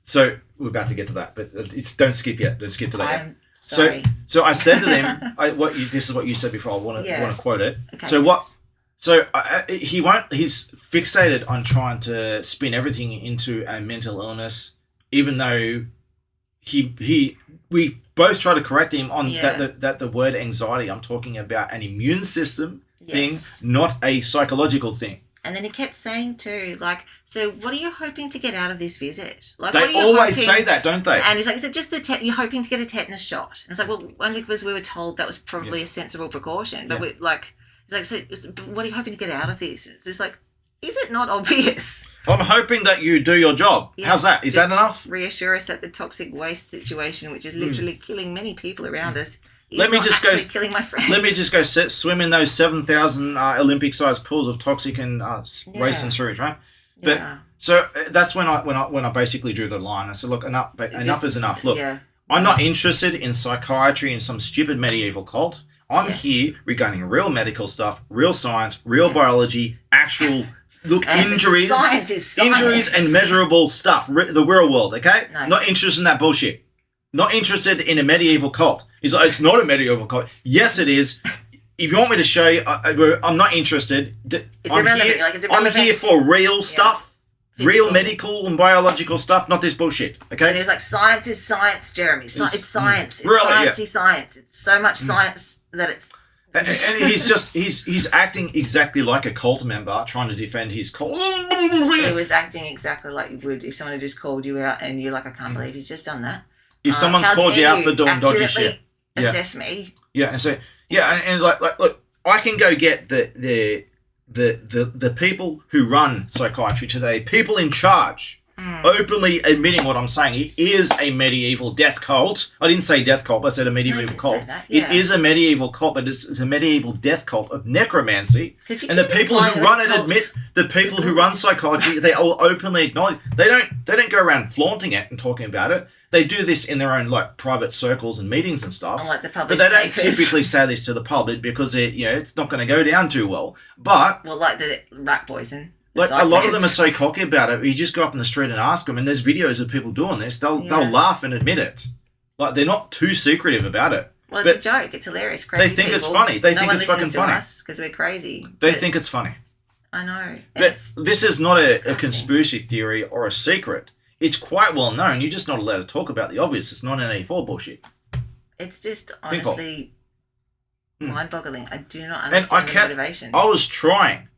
So we're about to get to that, but don't skip yet. Don't skip to that yet. I'm sorry. So I said to them, this is what you said before. I want Yeah. to quote it. Okay, So what? yes. So he won't. He's fixated on trying to spin everything into a mental illness, even though we both try to correct him on Yeah. that the word anxiety. I'm talking about an immune system thing, Yes. not a psychological thing. And then he kept saying too, like, so what are you hoping to get out of this visit? Like, They what are you always hoping- say that, don't they? And he's like, is it just you're hoping to get a tetanus shot? And it's like, well, only because we were told that was probably a sensible precaution. But Yeah. we like, he's like, but what are you hoping to get out of this? It's just like, is it not obvious? I'm hoping that you do your job. Yeah. How's that? Is that enough? Reassure us that the toxic waste situation, which is literally killing many people around us, is Let me not just go- actually killing my friends. Let me just go swim in those 7,000 Olympic-sized pools of toxic and waste Yeah. and sewage, right? but- Yeah. So that's when I basically drew the line. I said, look, enough is enough. Look, Yeah. I'm not interested in psychiatry and some stupid medieval cult. I'm Yes. here regarding real medical stuff, real science, real biology, actual As in injuries, science is science. injuries and measurable stuff, the real world. Okay, No. not interested in that bullshit. Not interested in a medieval cult. He's like, it's not a medieval cult. Yes, it is. If you want me to show you, I'm not interested. It's irrelevant. Here, Like, it's I'm irrelevant. here for real stuff, real Physical. medical and biological stuff, not this bullshit. And he Okay. was like, science is science, Jeremy. It's science. It's Really, yeah. sciencey science. It's so much science that it's... And he's acting exactly like a cult member trying to defend his cult. He was acting exactly like you would if someone had just called you out and you're like, I can't believe he's just done that. If someone's How called you dare out for doing dodgy accurately shit, Yeah. assess me. yeah, and so and like look, I can go get the people who run psychiatry today, people in charge, openly admitting what I'm saying. It is a medieval death cult. I didn't say death cult, I said a medieval didn't cult. say that, yeah. It is a medieval cult, but it's a medieval death cult of necromancy. 'Cause you And the keep people implying who that run it cults- admit, the people who run psychiatry, they all openly acknowledge. They don't go around flaunting it and talking about it. They do this in their own like private circles and meetings and stuff. Unlike the But published they don't papers. typically say this to the public because it's not going to go down too well. But Well, like the rat poison. like a lot of them are Psychopaths. so cocky about it. You just go up in the street and ask them, and there's videos of people doing this. They'll Yeah. laugh and admit it. Like they're not too secretive about it. Well, but it's a joke. It's hilarious. Crazy think it's people. funny. They think one it's fucking listens to funny. us because we're crazy. They But think it's funny. I know. And But it's- this is not a disgusting. conspiracy theory or a secret. It's quite well known. You're just not allowed to talk about the obvious. It's not an A4 bullshit. It's just Think of- honestly Hmm. mind-boggling. I do not And I understand the kept- motivation. I was trying.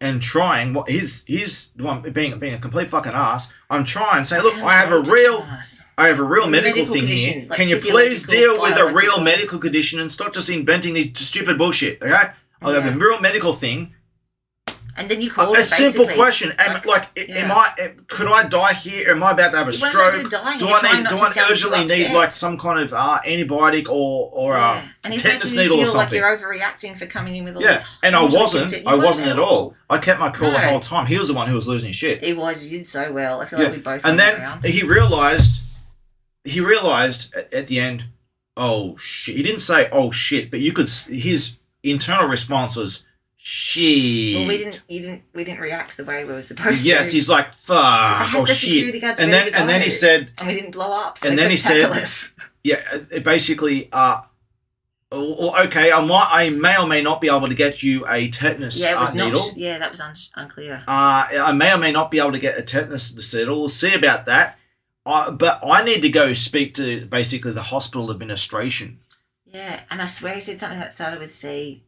What he's the one being a complete fucking ass. I'm trying to say, look, I have a real medical thing here. condition, like Can you please physiological, deal with a real biological. medical condition and stop just inventing these stupid bullshit? Okay, I have a real medical thing. And then you called A it simple basically. question. Could I die here? Am I about to have a You weren't stroke? really dying, Do you're trying I not to sound urgently too need upset. like some kind of antibiotic or And he's tetanus making you needle or feel like something? you're overreacting for coming in with all Yeah, this. and I hugely wasn't. concern- you I weren't wasn't at all. I kept my cool the No. whole time. He was the one who was losing his shit. He was. You did so well. I feel Yeah. like we both. And went then around. he realized at the end, oh shit. He didn't say oh shit, but you could. His internal response was shit. Well, we didn't react the way we were supposed to. Yes, he's like I fuck. had Oh the shit. security guards And ready to then he go. said, and we didn't blow up. So and they then he couldn't said- tackle us. yeah, basically, okay, I may or may not be able to get you a tetanus Yeah, it was needle. not. Yeah, that was unclear. I may or may not be able to get a tetanus needle. We'll see about that. But I need to go speak to basically the hospital administration. Yeah, and I swear he said something that started with C.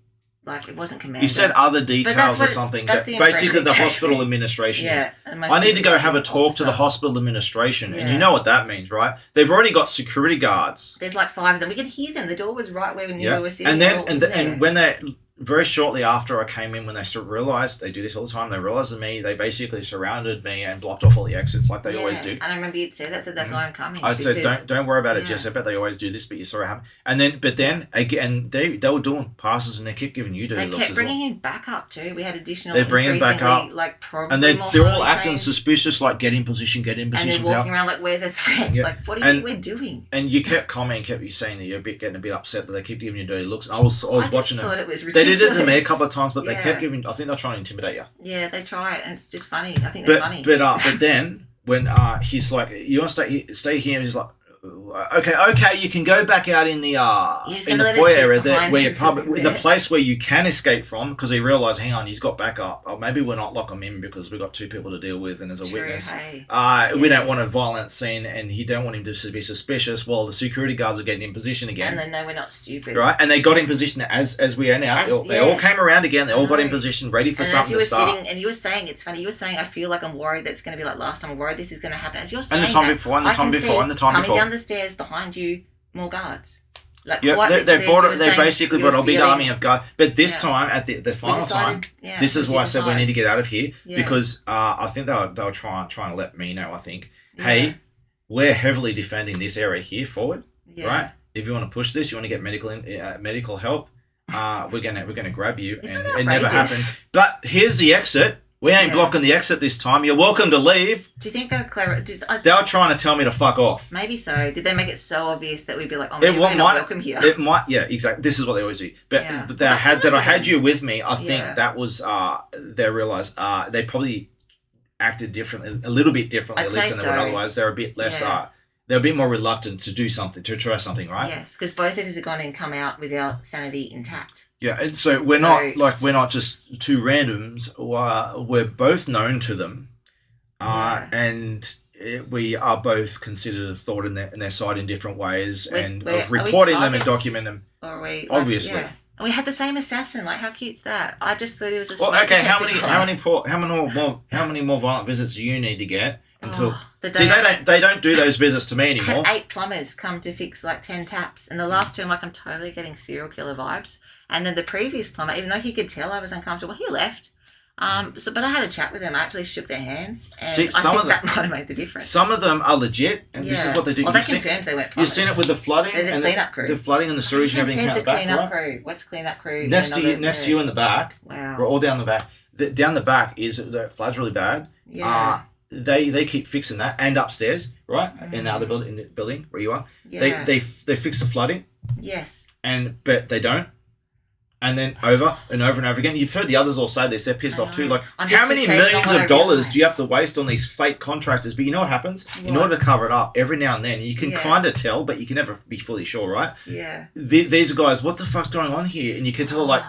Like it wasn't commando. He said other that's details or what- something. that's the Basically, impression the he gave hospital me. administration. is. Yeah. And my I need to go have a supervising talk to the officer. hospital administration, and Yeah. you know what that means, right? They've already got security guards. There's like 5 of them. We could hear them. The door was right where we knew we were sitting. And We're then all and in there. and when they very shortly after I came in, when they realized they do this all the time, they realized me. They basically surrounded me and blocked off all the exits like they always do. And I remember you'd said that. Said that's why I'm coming. I said, because- don't worry about it, yeah. Jessica. They always do this, but you saw it happen. And then again, they were doing passes and they kept giving you dirty They looks kept as well. bringing him back up too. We had additional. They're bringing him back up. Like probably And more they're all highly acting trained. suspicious, like get in position, And they're walking pal. around like we're the threat. Yeah. Like what do you And- think we're doing? And you kept commenting, you saying that you're getting a bit upset that they keep giving you dirty looks. And I was I watching just them. thought it was They ridiculous. did it to me a couple of times, but they Yeah. kept giving. I think they're trying to intimidate you. Yeah, they try it, and it's just funny. I think they're funny. But then when he's like, you want to stay here, and he's like, okay, you can go back out in the He's in gonna the let us foyer sit area behind where you you probably for a the bit. place where you can escape from, because he realized, hang on, he's got backup. Oh, maybe we're not lock him in because we've got 2 people to deal with, and there's a True, witness. hey. We don't want a violent scene, and he don't want him to be suspicious while the security guards are getting in position again. And they know we're not stupid. Right, and they got in position as we are now. They all came around again. They all got in know. position, ready for And as something you to were start. sitting, and you were saying, it's funny, you were saying, I feel like I'm worried that it's going to be like last time. I'm worried this is going to happen. As you're saying And the time that, before, and the I time can before, see and the time coming before. down the stairs behind you, more guards. Like Yeah, quite they literally, as you were they saying, basically we were brought a big feeling- army of guards. But this Yeah. time, at the we final time, decided, yeah, this is we why I said we decided. need to get out of here, Yeah. because I think they were trying to let me know. I think, Yeah. hey, we're heavily defending this area here forward, Yeah. right? If you want to push this, you want to get medical help. We're gonna grab you, Isn't and that it never outrageous? happened. But here's the exit. We ain't Yeah. blocking the exit this time. You're welcome to leave. Do you think they were clever? They were trying to tell me to fuck off. Maybe so. Did they make it so obvious that we'd be like, oh, It maybe we're might- not welcome here? It might, yeah, exactly. This is what they always do. But Yeah. but That's I had awesome. you with me. I think Yeah. that was they realized they probably acted differently, a little bit differently, I'd at least say than they would so. otherwise. They're a bit less. Yeah. They're a bit more reluctant to do something, to try something, right? Yes, because both of us have gone and come out with our sanity intact. Yeah, and so we're not just 2 randoms. We're both known to them, Yeah. and we are both considered a thought in their side in different ways, and Are of we reporting them and targets? documenting them. Or are we? Obviously. Yeah. And we had the same assassin. Like, how cute's that? I just thought it was a. Well, smoke okay. How detector many more violent visits do you need to get until? Oh, the See, day they don't do those visits to me I anymore. had 8 plumbers come to fix like 10 taps, and the last 2, I'm like, I'm totally getting serial killer vibes. And then the previous plumber, even though he could tell I was uncomfortable, he left. But I had a chat with them. I actually shook their hands, and See, I some think of that might have made the difference. Some of them are legit, and this is Yeah. what they do. Well, they You've seen- confirmed they weren't You've plumbers. seen it with the flooding They're the and cleanup crew. the flooding and the sewage and I everything said out the the back, cleanup right? crew. What's cleanup crew? Next to you, Another next to you in the back, Wow. we're all down the back. Down the back is the flood's really bad. Yeah. They keep fixing that, and upstairs, right in the other building, in the building where you are, Yeah. they fix the flooding, Yes. but they don't. And then over and over and over again. You've heard the others all say this. They're pissed I off too. know. Like, I'm just how many fixated on millions what I of dollars realised. do you have to waste on these fake contractors? But you know what happens? In What? order to cover it up, every now and then, you can Yeah. kind of tell, but you can never be fully sure, right? Yeah. These guys, what the fuck's going on here? And you can tell, like, Oh,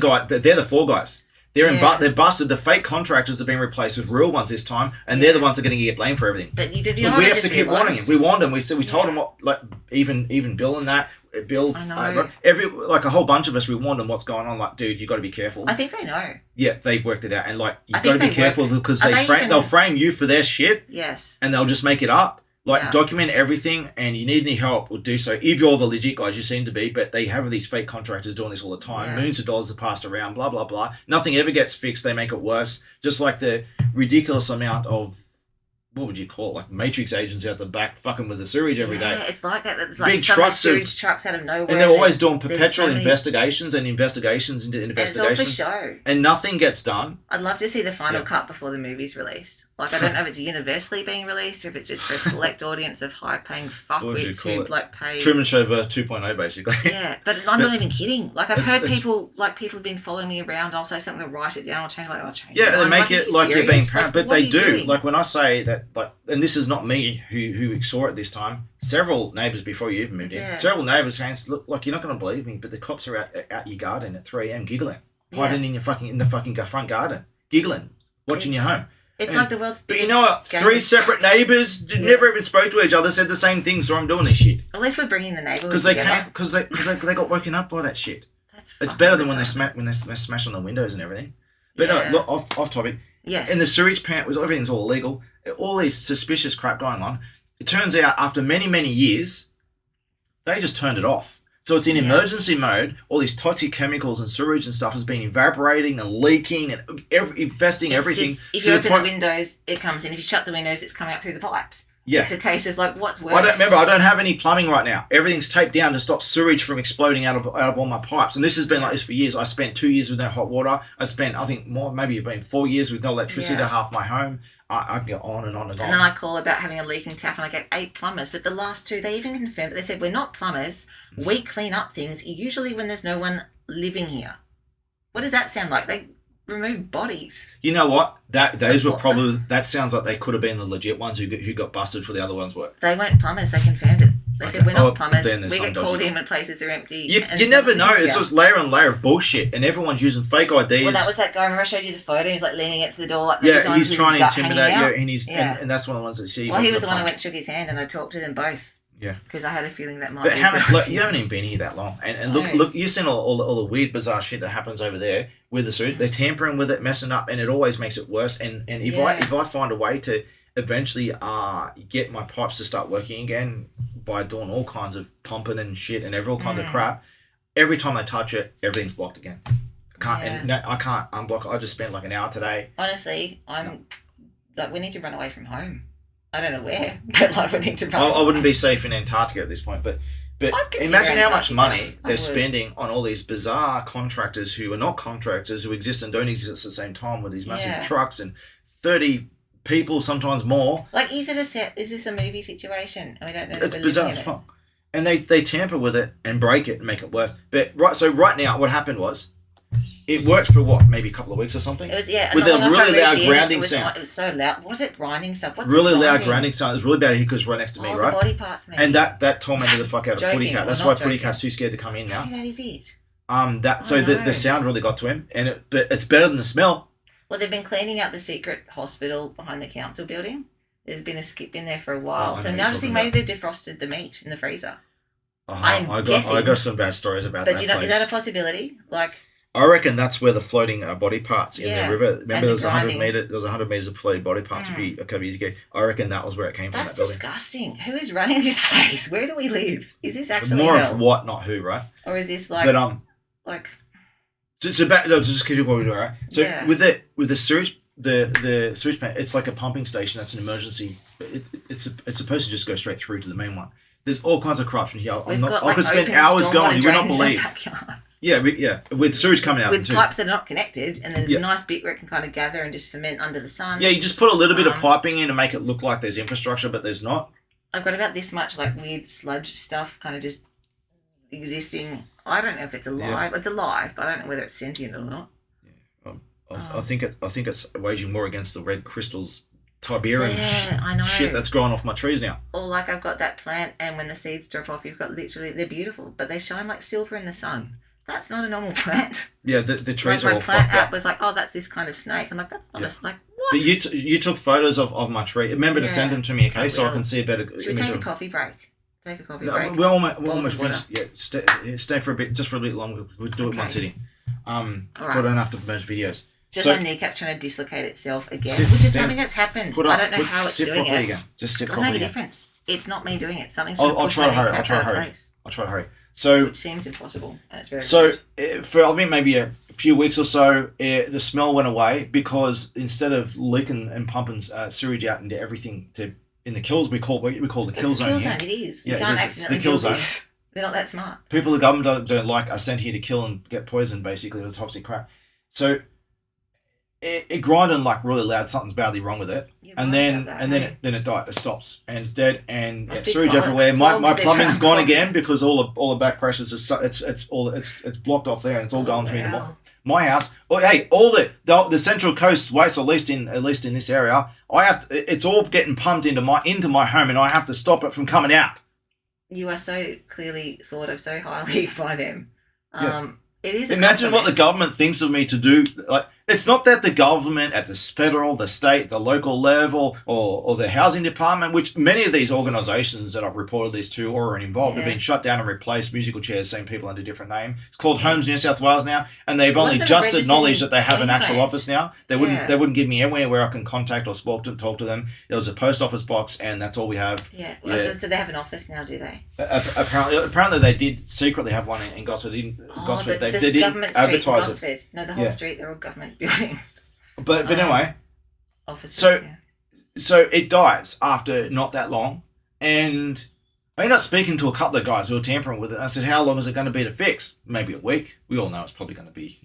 gosh. they're the 4 guys. Yeah. they're busted. The fake contractors have been replaced with real ones this time, and they're the ones that are going to get blamed for everything. But you did. You But know we what I have to just keep warning realised? him. We warned him. We said we told Yeah. him what, like even Bill and that Bill, I know. like a whole bunch of us. We warned them what's going on. Like, dude, you got to be careful. I think they know. Yeah, they've worked it out, and like you I got to think be they careful because Are they even- they'll frame you for their shit, Yes. and they'll just make it up. Like, Yeah. document everything, and you need any help, we'll do so. If you're the legit guys, you seem to be, but they have these fake contractors doing this all the time. Yeah. Millions of dollars are passed around, blah, blah, blah. Nothing ever gets fixed. They make it worse. Just like the ridiculous amount of, what would you call it, like Matrix agents out the back fucking with the sewage every day. Yeah, it's like that. It's like Big some trucks of- sewage trucks out of nowhere. And they're always doing there's perpetual so many- investigations and investigations into And it's all for investigations. show. And nothing gets done. I'd love to see the final Yeah. cut before the movie's released. Like, I don't know if it's universally being released or if it's just for a select audience of high-paying What would you fuckwits call who it? like pay. Truman Show 2.0, basically. Yeah, but I'm not even kidding. Like, I've heard It's- people have been following me around. I'll say something, they'll write it down, I'll change it, I'll change it. Yeah, they I'm make are it you like you're being serious? paranoid, Like, but what are they you do. doing? Like when I say that, like, and this is not me who saw it this time. Several neighbours before you even moved in. Yeah. Several neighbours saying, "Look, like you're not going to believe me, but the cops are out your garden at 3 a.m. giggling, hiding in the fucking front garden, giggling, watching your home." It's And- like the world's But biggest. you know what? game. 3 separate neighbours Yeah. never even spoke to each other, said the same things. So I'm doing this shit At least we're bringing the neighbourhood because they together. can't because they got woken up by that shit. That's It's fucking better than when retarded. they smash on the windows and everything. But Yeah. no, look, off topic. Yes. And the sewage plant was everything's all illegal. All these suspicious crap going on. It turns out after many years, they just turned it off. So it's in Yeah. emergency mode. All these toxic chemicals and sewage and stuff has been evaporating and leaking and infesting It's everything. just- if to you the open point- the windows, it comes in. If you shut the windows, it's coming out through the pipes. Yeah. It's a case of like, what's worse? I don't have any plumbing right now. Everything's taped down to stop sewage from exploding out of all my pipes. And this has been like this for years. I spent 2 years with no hot water. I spent, I think, more, maybe it's been 4 years with no electricity Yeah. to half my home. I can go on and on and on. And then I call about having a leaking tap, and I get 8 plumbers. But the last 2, they even confirmed it. They said, we're not plumbers. We clean up things, usually when there's no one living here. What does that sound like? They remove bodies. You know what? Those were What? probably, that sounds like they could have been the legit ones who got busted for the other ones were. They weren't plumbers. They confirmed it. They Okay. said, we're not Oh, plumbers. then there's We some get called dodgy- in when places are empty. You and never it's know. not It's here. just layer and layer of bullshit, and everyone's using fake IDs. Well, that was that guy. Remember I showed you the photo? He's like leaning against the door like these yeah, times he's with trying his to gut hanging intimidate you, out. and Yeah. and that's one of the ones that see. Well, he was the one I plumber. went and shook his hand, and I talked to them both. Yeah. Because I had a feeling that might But be. how a many, good look, idea. you haven't even been here that long, and No. look, you've seen all the weird, bizarre shit that happens over there with the sewage. They're tampering with it, messing up, and it always makes it worse. And if Yeah. I find a way to eventually get my pipes to start working again by doing all kinds of pumping and shit and all kinds of crap, every time I touch it, everything's blocked again. I can't unblock it. I just spent like an hour today. Honestly, I'm like, we need to run away from home. I don't know where, but like, we need to run. I wouldn't away. be safe in Antarctica at this point, but I'd consider imagine how much Antarctica. money I they're would. spending on all these bizarre contractors who are not contractors, who exist and don't exist at the same time, with these massive Yeah. trucks and 30 people, sometimes more. Like, is it a set? Is this a movie situation? And we don't know. It's that we're bizarre living as in it. fuck. And they tamper with it and break it and make it worse. But right now, what happened was, it worked for what, maybe a couple of weeks or something? It was, yeah. and With when a I really moved loud in, grounding it was sound. Like, it was so loud. Was it grinding stuff? What's Really it loud grinding? grounding sound. It was really bad because it was right next to me, Oh, right? the body parts, maybe. And that tormented the fuck out of Joking, Putty Cat. or That's not why joking. Putty Cat's too scared to come in now. Maybe that is it. So no. the sound really got to him, but it's better than the smell. Well, they've been cleaning out the secret hospital behind the council building. There's been a skip in there for a while. Oh, I So know now you're I just think talking maybe they've defrosted the meat in the freezer. I got guessing. some bad stories about But that you know, place. is that a possibility? Like, I reckon that's where the floating body parts in Yeah, the river. Remember, and there was the 100 grinding. meter. There was 100 meters of floating body parts a couple of years ago. I reckon that was where it came from. that's That building. disgusting. Who is running this place? Where do we live? Is this actually More hell? of what, not who, right? Or is this like, But like, so back. No, just keep what we do, right? So Yeah. with the sewage, the sewage plant, it's like a pumping station. That's an emergency. It's supposed to just go straight through to the main one. There's all kinds of corruption here. we've got I like could spend open hours stormwater going. You would not drains in believe. our backyards. Yeah, with sewage coming out With too. pipes that are not connected, and there's Yeah. a nice bit where it can kind of gather and just ferment under the sun. Yeah, you just put a little bit of Um, piping in to make it look like there's infrastructure, but there's not. I've got about this much like weird sludge stuff kind of just existing. I don't know if it's alive. It's alive, but I don't know whether it's sentient or not. I think it's waging more against the red crystals, Tiberian Yeah, I know. shit that's growing off my trees now. Or like I've got that plant, and when the seeds drop off, you've got literally, they're beautiful, but they shine like silver in the sun. that's not a normal plant. Yeah, the trees Like are my all plant fucked app up. was like, oh, that's this kind of snake. I'm like, that's not Yeah. a snake. What? But you took photos of my tree. Remember to send Yeah, them to me, okay? I So I will. can see a better Should we image take a of. coffee break? Take a coffee No, break. we're almost Boil the finished. Yeah, stay for a bit, just for a bit longer. We'll do it in one Okay. sitting. So Alright. I don't have to merge videos. Just So- my kneecap trying to dislocate itself again, Sit- which is stand- something that's happened. Put I up. don't know how it's sit doing properly it. again. Just sit Doesn't make properly a again. difference. It's not me doing it. Something's I'll going to push try my to hurry. kneecap I'll try to out of hurry. place, I'll try to hurry. So which seems impossible, and it's very So rude. for I mean maybe a few weeks or so, the smell went away because instead of leaking and pumping sewage out into everything in the kills, we call the kill It's a zone kill here. zone. It is. Yeah, You it can't is. It's the accidentally kill kill zone. this. They're not that smart. People, the government don't like are sent here to kill and get poisoned basically with toxic crap. So it grinded like really loud. Something's badly wrong with it. You're and right then about that, and then hey? it died. It stops and it's dead and Must be sewage clogged. everywhere. Clogged, My they're plumbing's trying to gone clog again because all the back pressures it's blocked off there and it's all going through Wow. my house. Oh, hey, all the Central Coast waste, at least in this area, it's all getting pumped into my home, and I have to stop it from coming out. You are so clearly thought of so highly by them. Yeah. It is. A Imagine what the compliment. government thinks of me to do. Like, it's not that the government at the federal, the state, the local level, or the housing department, which many of these organisations that I've reported these to or are involved have Yeah. been shut down and replaced. Musical chairs, same people under different name. It's called Homes New South Wales now, and they've Let only them just register acknowledged in that they have an actual Queensland. office now. They Yeah. wouldn't give me anywhere where I can contact or talk to them. There was a post office box, and that's all we have. Yeah. Yeah. So they have an office now, do they? Apparently they did secretly have one in Gosford. Gosford. the They didn't government street in advertise it. Gosford. No, the whole Yeah. street. They're all government buildings. But anyway. Offices. So- yeah. So it dies after not that long, and I ended up speaking to a couple of guys who were tampering with it. I said, "How long is it going to be to fix? Maybe a week." We all know it's probably going to be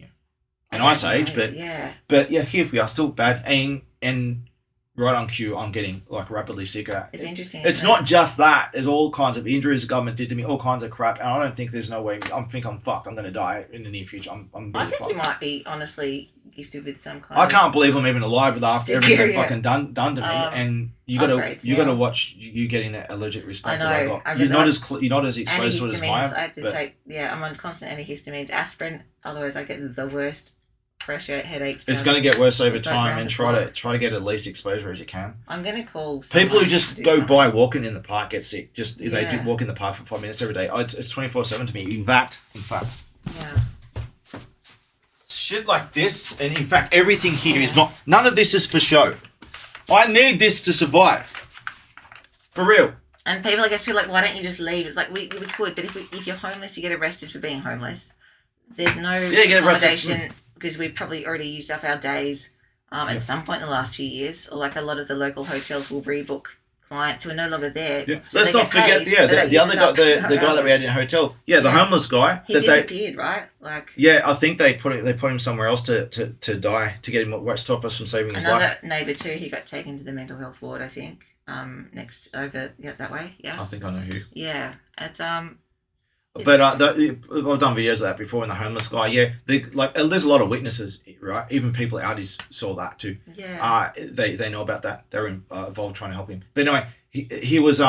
an I ice don't age, know, yeah. but yeah, here we are, still bad, and right on cue, I'm getting like rapidly sicker. It's interesting. It's isn't not it? just that. There's all kinds of injuries the government did to me, all kinds of crap, and I don't think there's no way. I'm fucked. I'm going to die in the near future. I'm I really think fucked. you might be honestly gifted with some kind. I of... can't believe I'm even alive with after everything they've Superior, fucking done to me. And you gotta upgrades, you gotta yeah. watch you getting that allergic response I that I know, got. I You're did not that. you're not as exposed to it as Antihistamines. mine. I have to but- take. Yeah, I'm on constant antihistamines, aspirin. Otherwise, I get the worst pressure headaches. It's going to get worse over It's like time, round and the try clock. to get at least exposure as you can. I'm gonna call People who someone just to do go something. by walking in the park get sick. Just they do Yeah. walk in the park for 5 minutes every day. Oh, it's 24/7 to me. In fact, Yeah. shit like this, and in fact, everything here is not. None of this is for show. I need this to survive. For real. And people, I guess, feel like, why don't you just leave? It's like we could, but if you're homeless, you get arrested for being homeless. There's no you get arrested. accommodation because we've probably already used up our days at some point in the last few years. Or like a lot of the local hotels will rebook clients who are no longer there. Yeah. so Let's they not get forget. paid, Yeah, but that the other uses guy, up the guy that we had in a hotel. Yeah, the Yeah. homeless guy. He that they. disappeared, right? Like Yeah, I think they put him somewhere else to die to get him stop us from saving his another life. neighbour too. He got taken to the mental health ward, I think. Next over that way. Yeah. I think I know who. Yeah. It's But I've done videos of that before. In the homeless guy, yeah, there's a lot of witnesses, right? Even people outies saw that too. yeah. They know about that. They're involved trying to help him. But anyway, he was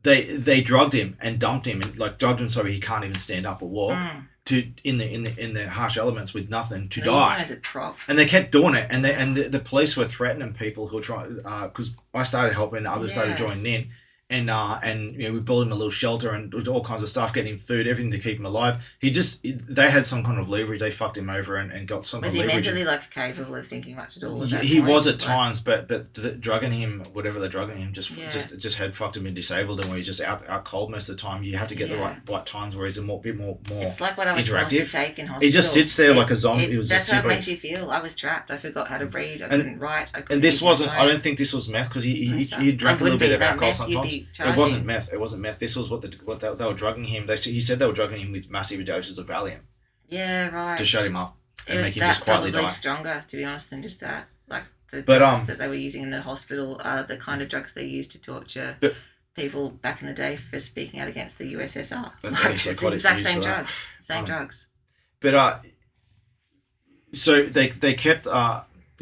they drugged him and dumped him and drugged him so he can't even stand up or walk to in the harsh elements with nothing to They use him die. as a prop. And they kept doing it, and the police were threatening people who were trying because I started helping, others started Yeah. joining in, and we built him a little shelter and all kinds of stuff, getting him food, everything to keep him alive. They had some kind of leverage. They fucked him over and got some Was kind he of leverage. mentally capable of thinking much at all? At that He point? was at Like, times, but drugging him, whatever they're drugging him, just had fucked him and disabled him. Where he's just out cold most of the time. You have to get the right times where he's a bit more. It's like what I was supposed interactive. to take in hospital. He just sits there like a zombie. He was that's a how it super. makes you feel. I was trapped. I forgot how to read. I couldn't write. I couldn't And this use my wasn't. I phone. don't think this was meth because he It drank a would little be bit of that alcohol meth, you'd sometimes. be It charging. wasn't meth. It wasn't meth. This was what they were drugging him. He said they were drugging him with massive doses of Valium Yeah, right. to shut him up It and was make him that just quietly probably die. stronger, to be honest, than just that. Like the But, drugs that they were using in the hospital are the kind of drugs they used to torture But- people back in the day for speaking out against the USSR. That's Like, antipsychotics it's the exact used same for that. drugs. Same drugs. But so they kept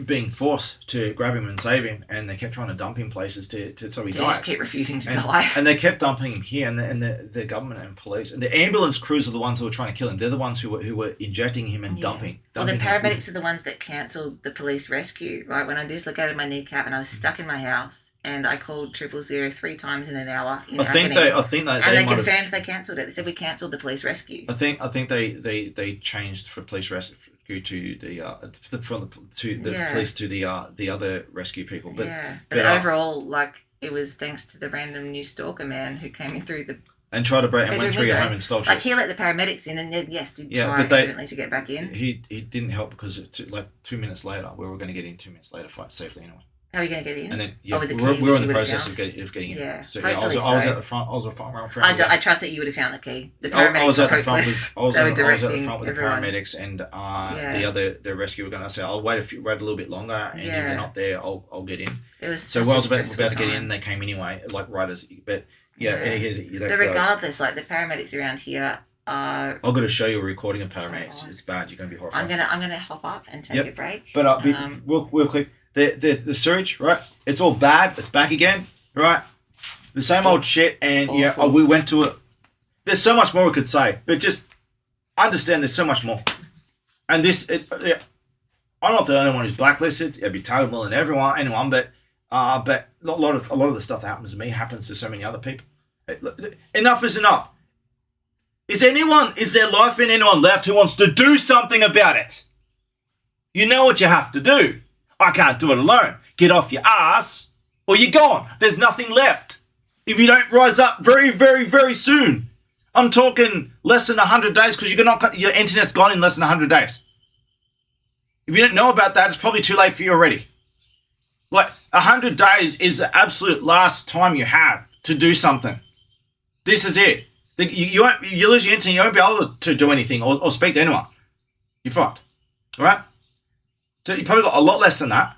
being forced to grab him and save him, and they kept trying to dump him places so he They dies. just keep refusing to and, die. and they kept dumping him here, and the government and police and the ambulance crews are the ones who were trying to kill him. They're the ones who were injecting him and dumping. Well, the him. paramedics are the ones that cancelled the police rescue, right? When I dislocated my kneecap and I was stuck in my house, and I called 000 3 times in an hour. I think they and they confirmed they cancelled it. They said we cancelled the police rescue. I think they changed for police rescue to the police to the other rescue people. But overall, like, it was thanks to the random new stalker man who came in through the and tried to break and went through your home and stole shit. Like, he let the paramedics in, and then try evidently to get back in. He didn't help because 2 minutes later, we were going to get in 2 minutes later, fight safely anyway. How are you going to get in? And then we were in the process of getting in. Yeah, So I was at the front. I was at the front. I trust that you would have found the key. The paramedics I was at the were front. hopeless. I was They were at the directing front with everyone. the paramedics and the rescue were going to say, "I'll wait a little bit longer, and if you're not there, I'll get in." It was so I was about to get in, and they came anyway, like right as. But but regardless, like, the paramedics around here are. I've got to show you a recording of paramedics. It's bad. You're going to be horrified. I'm gonna hop up and take a break. But real quick. The sewage, right? It's all bad. It's back again, right? The same old shit, and we went to it. There's so much more we could say, but just understand there's so much more. And I'm not the only one who's blacklisted. It'd be targeted more than anyone, but a lot of the stuff that happens to me happens to so many other people. Enough is enough. Is there life in anyone left who wants to do something about it? You know what you have to do. I can't do it alone. Get off your ass or you're gone. There's nothing left. If you don't rise up very, very, very soon. I'm talking less than 100 days because your internet's gone in less than 100 days. If you don't know about that, it's probably too late for you already. Like, 100 days is the absolute last time you have to do something. This is it. You lose your internet, you won't be able to do anything or speak to anyone. You're fucked. All right? So you probably got a lot less than that.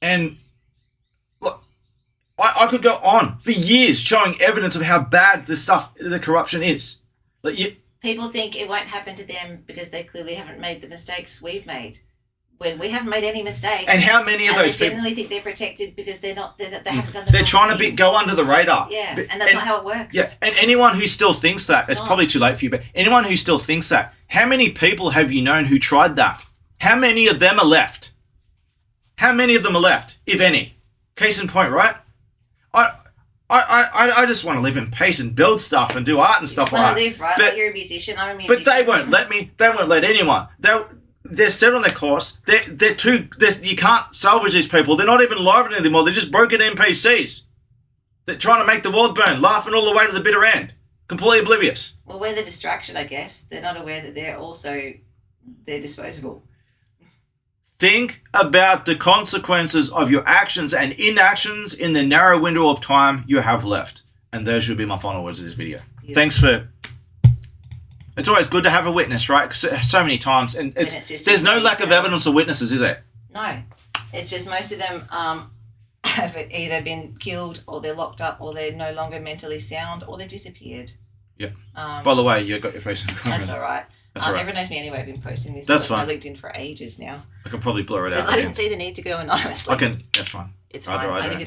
And look, I could go on for years showing evidence of how bad the corruption is. People think it won't happen to them because they clearly haven't made the mistakes we've made. When we haven't made any mistakes. And how many of those people... they genuinely think they're protected because they haven't done They're trying to go under the radar. Yeah, and that's not how it works. Yeah, and anyone who still thinks that, it's probably too late for you, but anyone who still thinks that, how many people have you known who tried that? How many of them are left? How many of them are left, if any? Case in point, right? I just want to live in peace and build stuff and do art and stuff like that. You just want to live, right? Like, you're a musician, I'm a musician. But they won't let me. They won't let anyone. They're set on their course. You can't salvage these people. They're not even alive anymore. They're just broken NPCs. They're trying to make the world burn, laughing all the way to the bitter end. Completely oblivious. Well, we're the distraction, I guess. They're not aware that they're disposable. Think about the consequences of your actions and inactions in the narrow window of time you have left. And those should be my final words of this video. Yeah. Thanks for... It's always good to have a witness, right? So many times. And there's no lack of evidence of witnesses, is there? No. It's just most of them have either been killed or they're locked up or they're no longer mentally sound or they've disappeared. Yeah. By the way, you got your face in the camera. That's all right. That's right. Everyone knows me anyway. I've been posting this on my LinkedIn for ages now. I can probably blur it out. Because I didn't see the need to go anonymously. That's fine. It's fine. I think it's